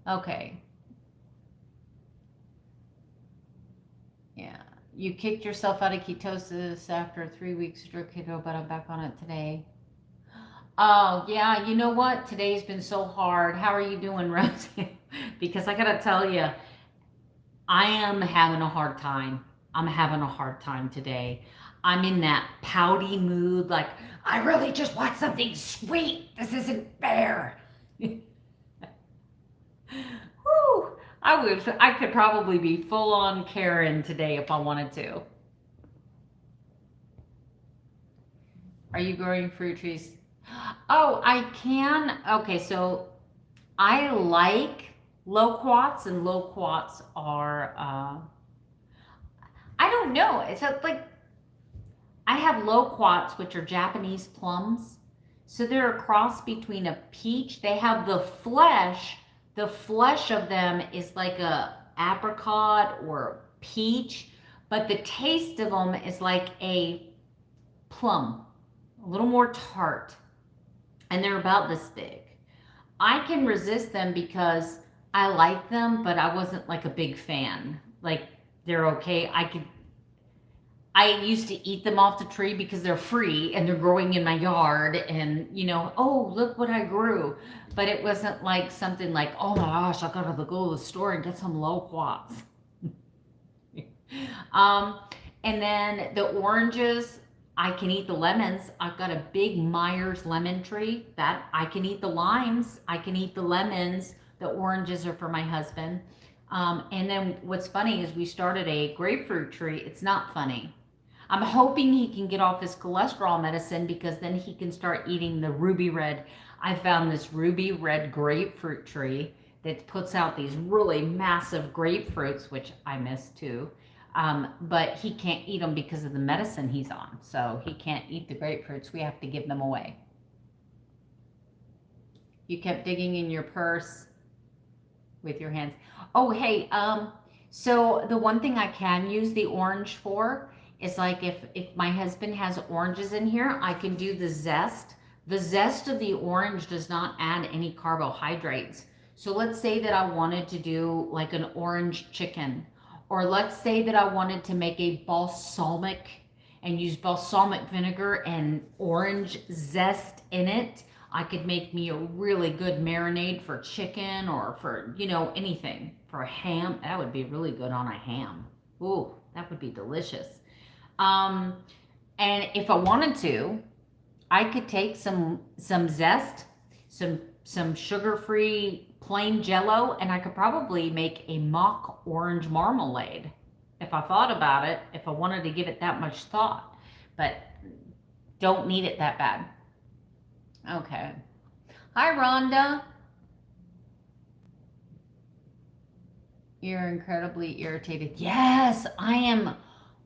[SPEAKER 1] Okay. Yeah. You kicked yourself out of ketosis after 3 weeks of strict keto, but I'm back on it today. Oh, yeah. You know what? Today's been so hard. How are you doing, Rosie? Because I got to tell you, I am having a hard time. I'm having a hard time today. I'm in that pouty mood, like, I really just want something sweet. This isn't fair. Whew. I could probably be full on Karen today if I wanted to. Are you growing fruit trees? Oh, I can. Okay, so I like loquats, and loquats are, I don't know. It's like, I have loquats, which are Japanese plums. So they're a cross between a peach. They have the flesh of them is like a apricot or peach, but the taste of them is like a plum, a little more tart, and they're about this big. I can resist them because I like them, but I wasn't like a big fan. Like, they're okay. I used to eat them off the tree because they're free and they're growing in my yard, and, you know, oh, look what I grew. But it wasn't like something like, oh my gosh, I gotta go to the store and get some loquats. And then the oranges, I can eat the lemons. I've got a big Myers lemon tree that I can eat the limes. I can eat the lemons. The oranges are for my husband. And then what's funny is we started a grapefruit tree. It's not funny. I'm hoping he can get off his cholesterol medicine because then he can start eating the ruby red. I found this ruby red grapefruit tree that puts out these really massive grapefruits, which I miss too. But he can't eat them because of the medicine he's on. So he can't eat the grapefruits. We have to give them away. You kept digging in your purse with your hands. Oh, hey, so the one thing I can use the orange for is, like, if my husband has oranges in here, I can do the zest. The zest of the orange does not add any carbohydrates. So let's say that I wanted to do like an orange chicken, or let's say that I wanted to make a balsamic and use balsamic vinegar and orange zest in it. I could make me a really good marinade for chicken or for, you know, anything. For a ham, that would be really good on a ham. Ooh, that would be delicious. And if I wanted to, I could take some zest, some sugar-free plain Jello, and I could probably make a mock orange marmalade if I thought about it, if I wanted to give it that much thought, but don't need it that bad. Okay. Hi, Rhonda. You're incredibly irritated. Yes, I am.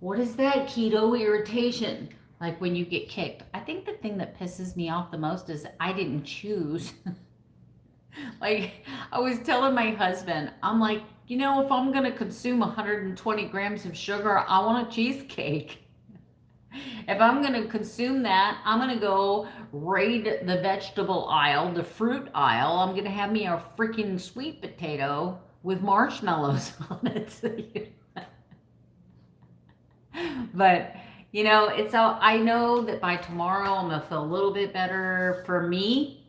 [SPEAKER 1] What is that? Keto irritation. Like when you get kicked. I think the thing that pisses me off the most is I didn't choose. Like I was telling my husband, I'm like, if I'm going to consume 120 grams of sugar, I want a cheesecake. If I'm going to consume that, I'm going to go raid the vegetable aisle, the fruit aisle. I'm going to have me a freaking sweet potato with marshmallows on it. But it's all, I know that by tomorrow I'm gonna feel a little bit better. For me,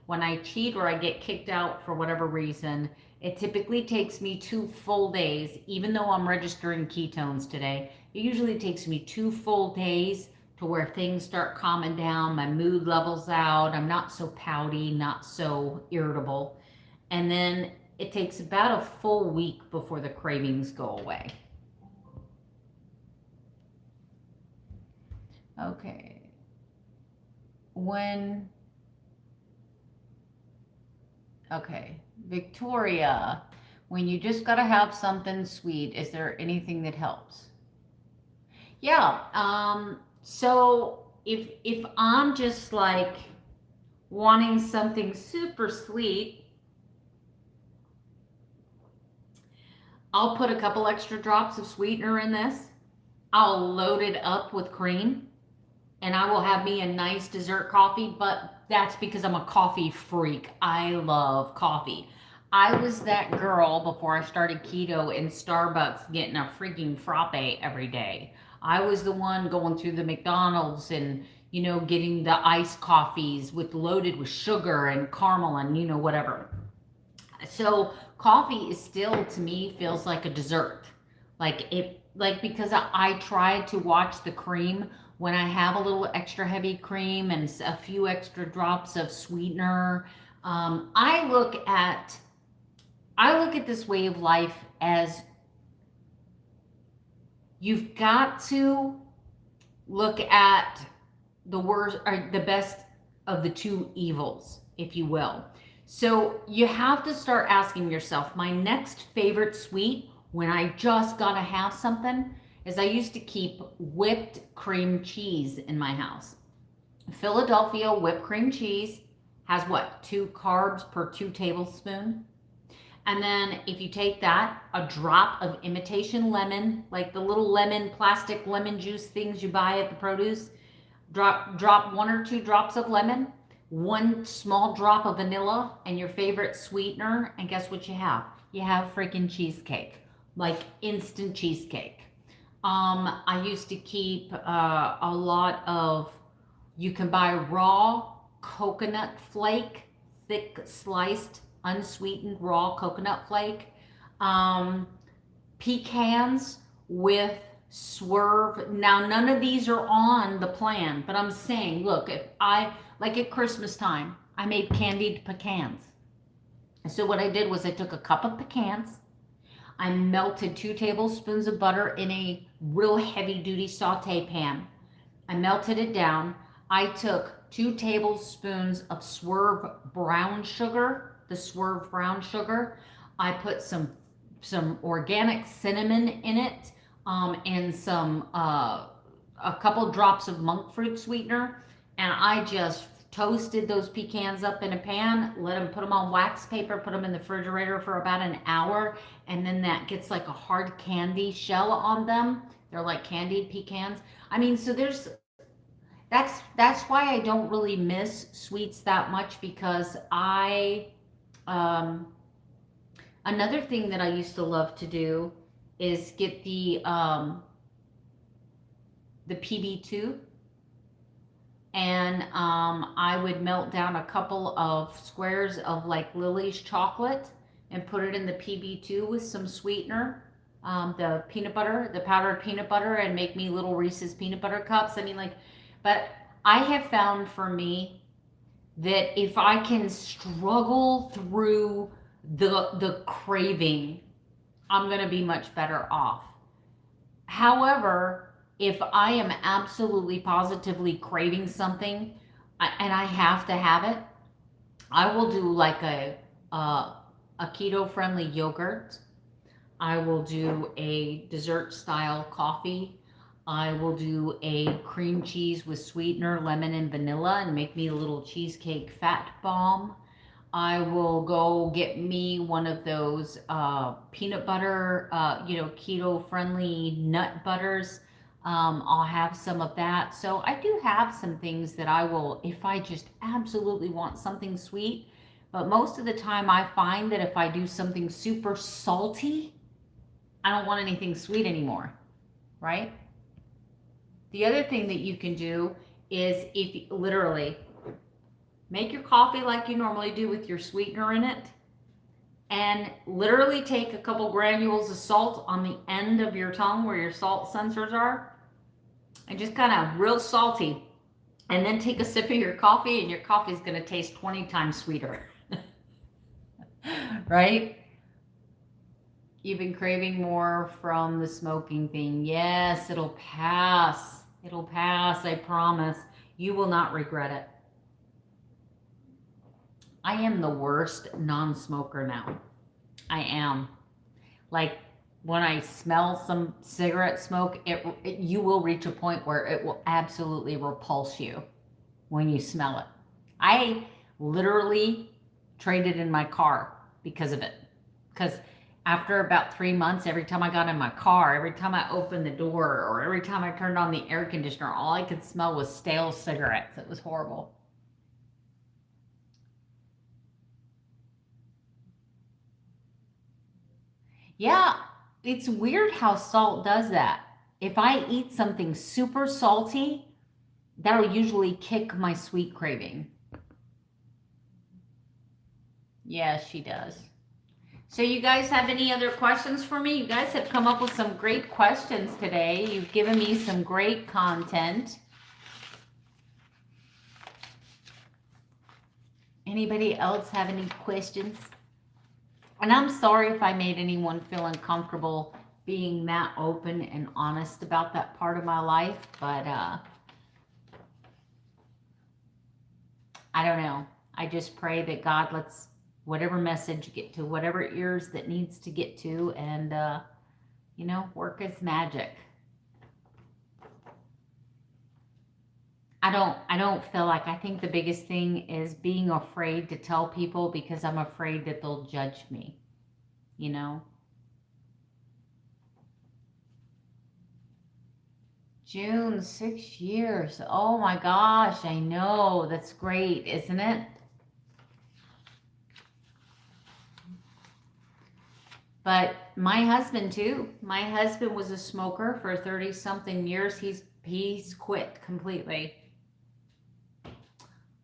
[SPEAKER 1] when I cheat or I get kicked out for whatever reason, it typically takes me 2 full days, even though I'm registering ketones today. It usually takes me 2 full days to where things start calming down, my mood levels out, I'm not so pouty, not so irritable. And then it takes about a full week before the cravings go away. Okay. Okay. Victoria, when you just gotta have something sweet, is there anything that helps? Yeah. So if I'm just like wanting something super sweet, I'll put a couple extra drops of sweetener in this. I'll load it up with cream and I will have me a nice dessert coffee, but that's because I'm a coffee freak. I love coffee. I was that girl before I started keto in Starbucks getting a freaking frappe every day. I was the one going through the McDonald's and, getting the iced coffees loaded with sugar and caramel and, whatever. So coffee is still, to me, feels like a dessert. Because I try to watch the cream when I have a little extra heavy cream and a few extra drops of sweetener. I look at this way of life as you've got to look at the worst or the best of the two evils, if you will. So you have to start asking yourself, my next favorite sweet when I just gotta have something is I used to keep whipped cream cheese in my house. Philadelphia whipped cream cheese has what? 2 carbs per 2 tablespoons. And then if you take that, a drop of imitation lemon, like the little lemon, plastic lemon juice things you buy at the produce, drop 1 or 2 drops of lemon, 1 small drop of vanilla, and your favorite sweetener, and guess what you have? You have freaking cheesecake, like instant cheesecake. I used to keep a lot of, you can buy raw coconut flake, thick sliced, unsweetened raw coconut flake. Pecans with Swerve. Now, none of these are on the plan, but I'm saying, look, if like at Christmas time, I made candied pecans. So what I did was I took a cup of pecans, I melted 2 tablespoons of butter in a real heavy duty saute pan. I melted it down. I took 2 tablespoons of Swerve brown sugar, the Swerve brown sugar. I put some organic cinnamon in it, and a couple drops of monk fruit sweetener, and I just toasted those pecans up in a pan, put them on wax paper, put them in the refrigerator for about an hour, and then that gets like a hard candy shell on them. They're like candied pecans. I mean, so that's why I don't really miss sweets that much, because another thing that I used to love to do is get the PB2, and I would melt down a couple of squares of like Lily's chocolate and put it in the PB2 with some sweetener, the peanut butter, the powdered peanut butter, and make me little Reese's peanut butter cups. I mean, but I have found for me that if I can struggle through the craving, I'm going to be much better off. However, if I am absolutely positively craving something and I have to have it, I will do like a keto friendly yogurt. I will do a dessert style coffee. I will do a cream cheese with sweetener, lemon, and vanilla, and make me a little cheesecake fat bomb. I will go get me one of those peanut butter, keto friendly nut butters. I'll have some of that. So I do have some things that I will, if I just absolutely want something sweet. But most of the time I find that if I do something super salty, I don't want anything sweet anymore, right? The other thing that you can do is if you literally make your coffee like you normally do with your sweetener in it, and literally take a couple granules of salt on the end of your tongue where your salt sensors are, and just kind of real salty, and then take a sip of your coffee, and your coffee is going to taste 20 times sweeter. Right? You've been craving more from the smoking thing. Yes, it'll pass. It'll pass, I promise. You will not regret it. I am the worst non-smoker now. I am. Like when I smell some cigarette smoke, you will reach a point where it will absolutely repulse you when you smell it. I literally traded in my car because of it. Because after about 3 months, every time I got in my car, every time I opened the door, or every time I turned on the air conditioner, all I could smell was stale cigarettes. It was horrible. Yeah, it's weird how salt does that. If I eat something super salty, that'll usually kick my sweet craving. Yeah, she does. So you guys have any other questions for me? You guys have come up with some great questions today. You've given me some great content. Anybody else have any questions? And I'm sorry if I made anyone feel uncomfortable being that open and honest about that part of my life, but I don't know. I just pray that God lets whatever message get to whatever ears that needs to get to, and work is magic. I don't feel like, I think the biggest thing is being afraid to tell people because I'm afraid that they'll judge me, June, 6 years. Oh my gosh, I know. That's great, isn't it? But my husband too. My husband was a smoker for 30 something years. He's quit completely.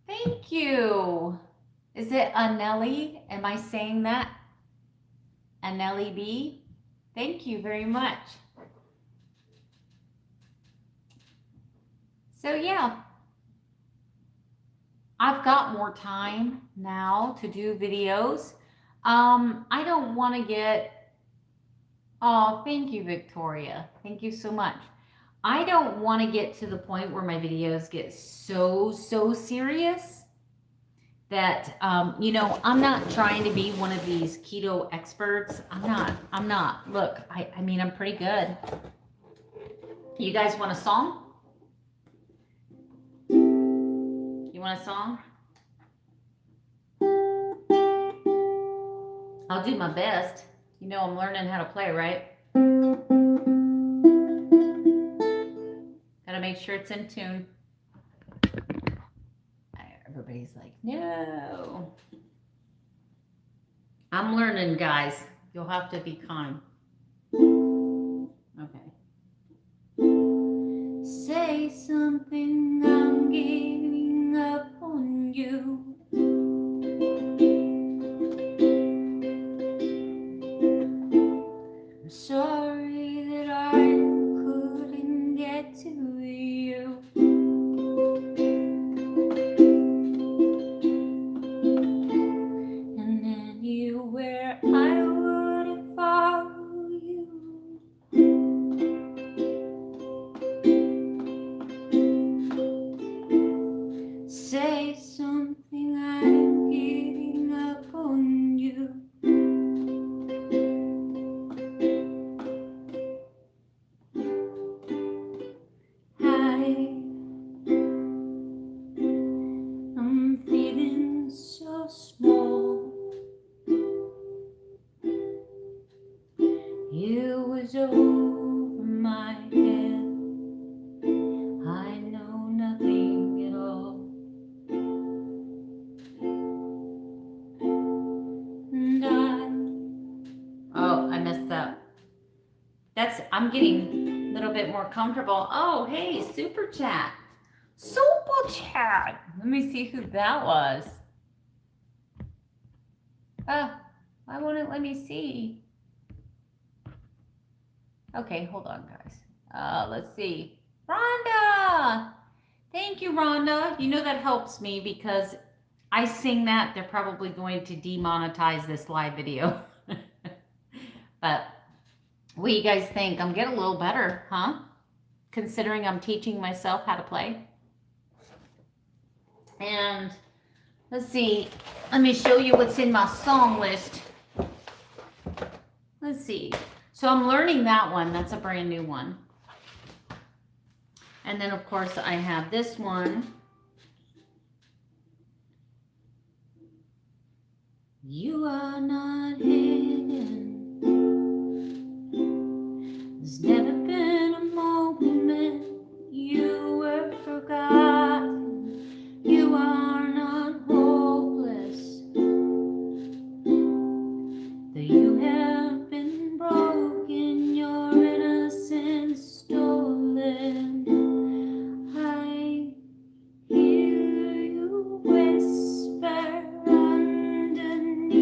[SPEAKER 1] Thank you. Is it Anelli? Am I saying that? Anelli B? Thank you very much. So yeah, I've got more time now to do videos. I don't want to get, oh, thank you, Victoria. Thank you so much. I don't want to get to the point where my videos get so serious that, I'm not trying to be one of these keto experts. I'm not. Look, I mean, I'm pretty good. You guys want a song? You want a song? I'll do my best. I'm learning how to play, right? Gotta make sure it's in tune. Everybody's like, no. I'm learning, guys. You'll have to be kind. Okay. Say something, I'm giving up on you. I'm sorry that I couldn't get to you. And anywhere I would follow you. I'm getting a little bit more comfortable. Oh, hey, super chat. Super chat. Let me see who that was. Why won't it let me see? Okay, hold on, guys. Let's see. Rhonda! Thank you, Rhonda. You know that helps me because I sing that. They're probably going to demonetize this live video. But what do you guys think? I'm getting a little better, huh? Considering I'm teaching myself how to play. And let's see. Let me show you what's in my song list. Let's see. So I'm learning that one. That's a brand new one. And then, of course, I have this one. You are not hidden. There's never been a moment you were forgotten. You are not hopeless. Though you have been broken, your innocence stolen. I hear you whisper underneath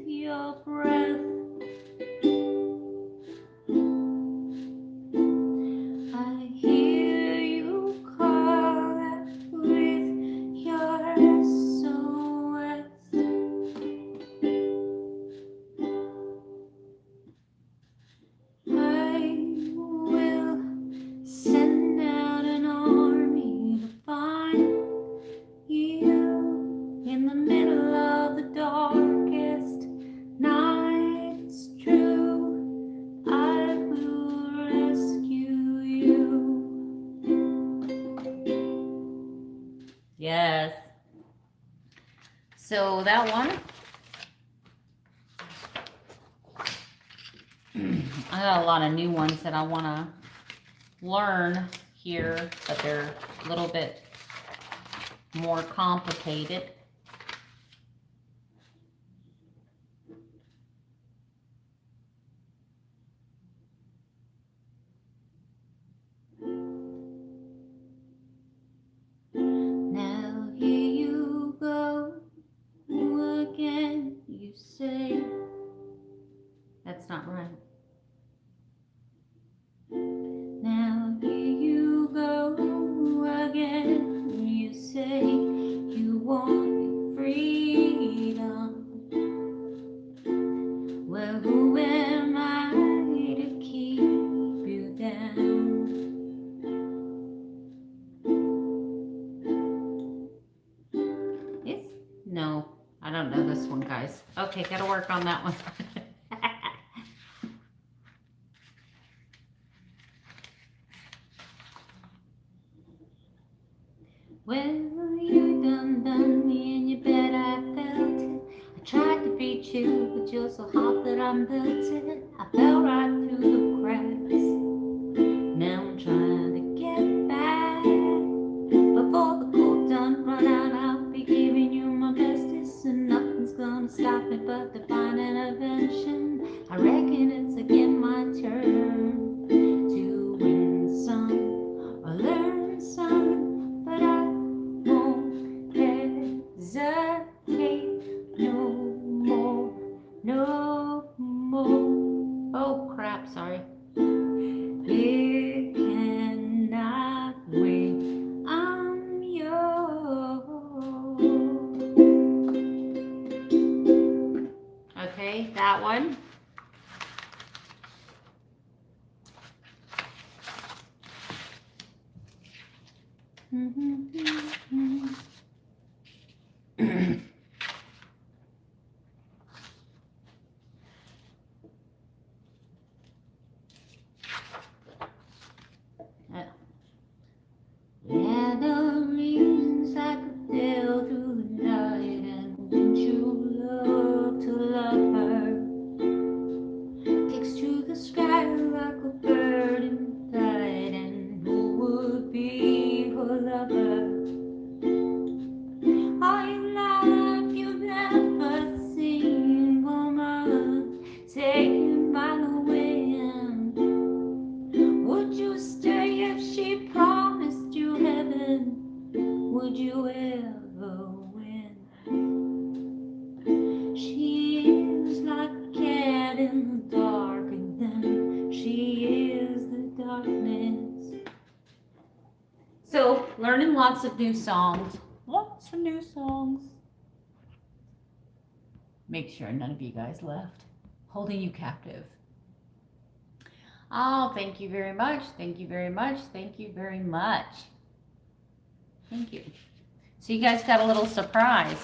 [SPEAKER 1] your breath. I hear you call out with your SOS. I will send out an army to find you in the middle of the darkest night. It's true, I will rescue you. Yes. So that one, I got a lot of new ones that I want to learn here, but they're a little bit more complicated. Now here you go again, you say. That's not right. Now here you go again, you say you want your freedom. Well, who am I to keep you down? No, I don't know this one, guys. Okay, gotta work on that one. Well, you done me and you bet I felt it. I tried to beat you, but you're so hot that I'm melted. I fell right through the cracks. Now I'm trying to get back. Before the cold done run out, I'll be giving you my bestest, and nothing's gonna stop me but divine intervention. I reckon it's again my turn to win some or learn some, but I won't hesitate no more, no more. Oh crap, sorry. It cannot wait. I'm yours. Okay, that one. Yeah, the reasons I could tell through the night, and wouldn't you love to love her? Takes to the sky like a bird in flight, and who would be her lover? All your life you've never seen woman taken by the wind. would you ever win? She is like a cat in the dark, and then she is the darkness. So, learning lots of new songs. Lots of new songs. Make sure none of you guys left. Holding you captive. Oh, thank you very much. Thank you very much. Thank you very much. Thank you. So you guys got a little surprise.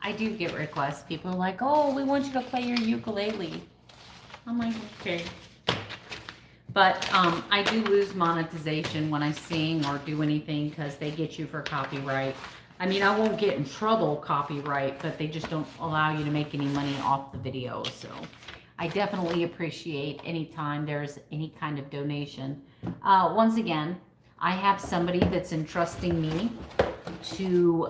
[SPEAKER 1] I do get requests. People are like, oh, we want you to play your ukulele. I'm like, okay. But I do lose monetization when I sing or do anything because they get you for copyright. I mean, I won't get in trouble copyright, but they just don't allow you to make any money off the video. So I definitely appreciate any time there's any kind of donation. Once again, I have somebody that's entrusting me to,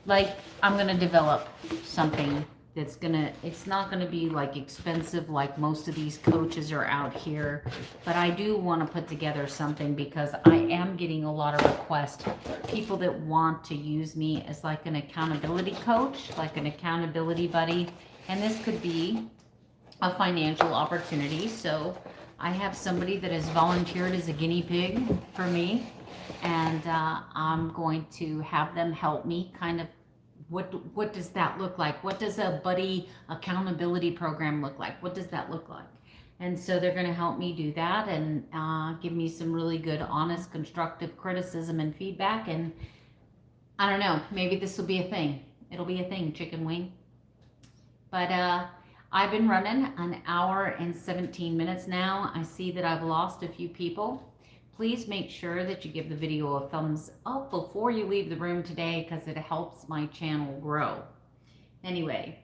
[SPEAKER 1] like, I'm going to develop something that's it's not gonna be like expensive like most of these coaches are out here, but I do want to put together something because I am getting a lot of requests, people that want to use me as like an accountability coach, like an accountability buddy, and this could be a financial opportunity. So I have somebody that has volunteered as a guinea pig for me, and I'm going to have them help me kind of. What does that look like? What does a buddy accountability program look like? What does that look like? And so they're going to help me do that and give me some really good, honest, constructive criticism and feedback. And I don't know, maybe this will be a thing. It'll be a thing, chicken wing. But I've been running an hour and 17 minutes now. I see that I've lost a few people. Please make sure that you give the video a thumbs up before you leave the room today because it helps my channel grow. Anyway,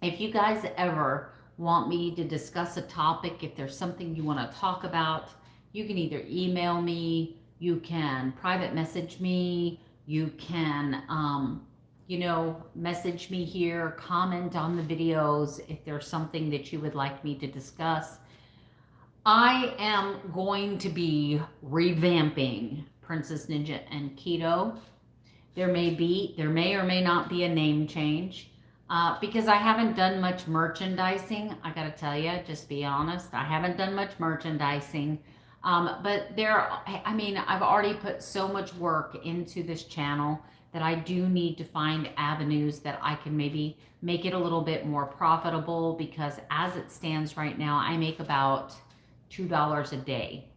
[SPEAKER 1] if you guys ever want me to discuss a topic, if there's something you want to talk about, you can either email me, you can private message me, you can, message me here, comment on the videos if there's something that you would like me to discuss. I am going to be revamping Princess Ninja and Keto. There may or may not be a name change because I haven't done much merchandising. I got to tell you, just be honest, I haven't done much merchandising. But I've already put so much work into this channel that I do need to find avenues that I can maybe make it a little bit more profitable, because as it stands right now, I make about $2 a day.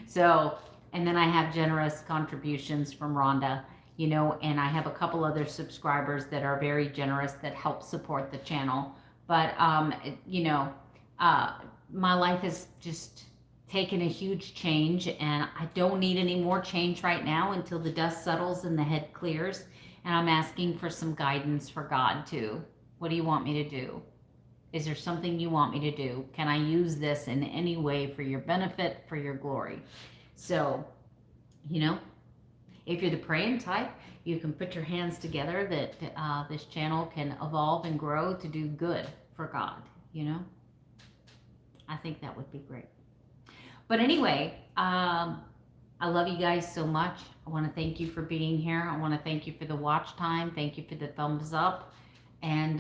[SPEAKER 1] So, and then I have generous contributions from Rhonda, and I have a couple other subscribers that are very generous that help support the channel. But, my life has just taken a huge change, and I don't need any more change right now until the dust settles and the head clears. And I'm asking for some guidance for God too. What do you want me to do? Is there something you want me to do? Can I use this in any way for your benefit, for your glory? So, if you're the praying type, you can put your hands together that this channel can evolve and grow to do good for God, I think that would be great. But anyway, I love you guys so much. I want to thank you for being here. I want to thank you for the watch time. Thank you for the thumbs up. And,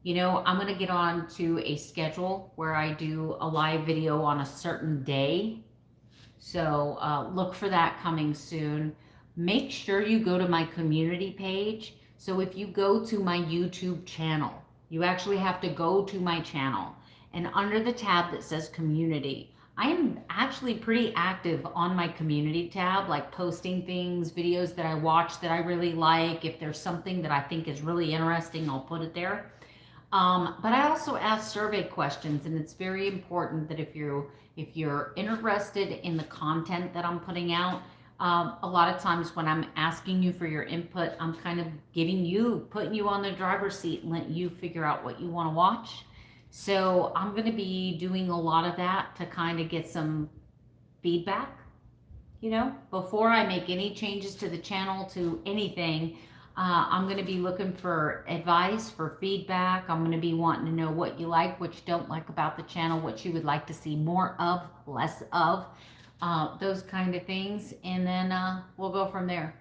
[SPEAKER 1] I'm going to get on to a schedule where I do a live video on a certain day. So look for that coming soon. Make sure you go to my community page. So if you go to my YouTube channel, you actually have to go to my channel. And under the tab that says community, I am actually pretty active on my community tab, like posting things, videos that I watch that I really like. If there's something that I think is really interesting, I'll put it there. But I also ask survey questions, and it's very important that if you're interested in the content that I'm putting out, a lot of times when I'm asking you for your input, I'm kind of putting you on the driver's seat and letting you figure out what you want to watch. So I'm going to be doing a lot of that to kind of get some feedback, before I make any changes to the channel, to anything. I'm going to be looking for advice, for feedback. I'm going to be wanting to know what you like, what you don't like about the channel, what you would like to see more of, less of, those kind of things. And then we'll go from there.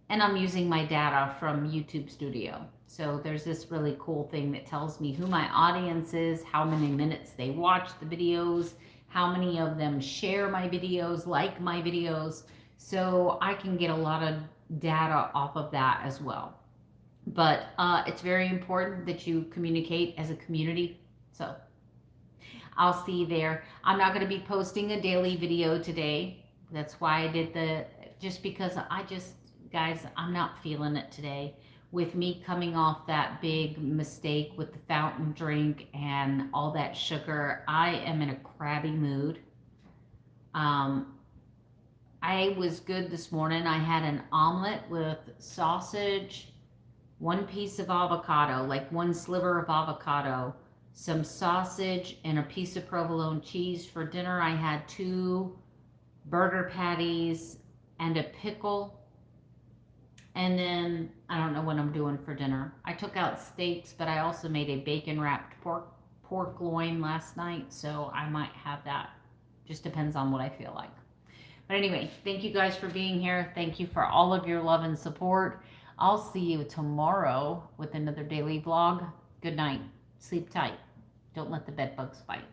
[SPEAKER 1] And I'm using my data from YouTube Studio. So there's this really cool thing that tells me who my audience is, how many minutes they watch the videos, how many of them share my videos, like my videos. So I can get a lot of data off of that as well. But it's very important that you communicate as a community. So I'll see you there. I'm not going to be posting a daily video today. That's why I did just because guys, I'm not feeling it today. With me coming off that big mistake with the fountain drink and all that sugar, I am in a crabby mood. I was good this morning. I had an omelet with sausage, one piece of avocado, like one sliver of avocado, some sausage, and a piece of provolone cheese. For dinner, I had 2 burger patties and a pickle. And then I don't know what I'm doing for dinner. I took out steaks, but I also made a bacon wrapped pork loin last night, so I might have that. Just depends on what I feel like. But anyway, thank you guys for being here. Thank you for all of your love and support. I'll see you tomorrow with another daily vlog. Good night. Sleep tight. Don't let the bed bugs fight.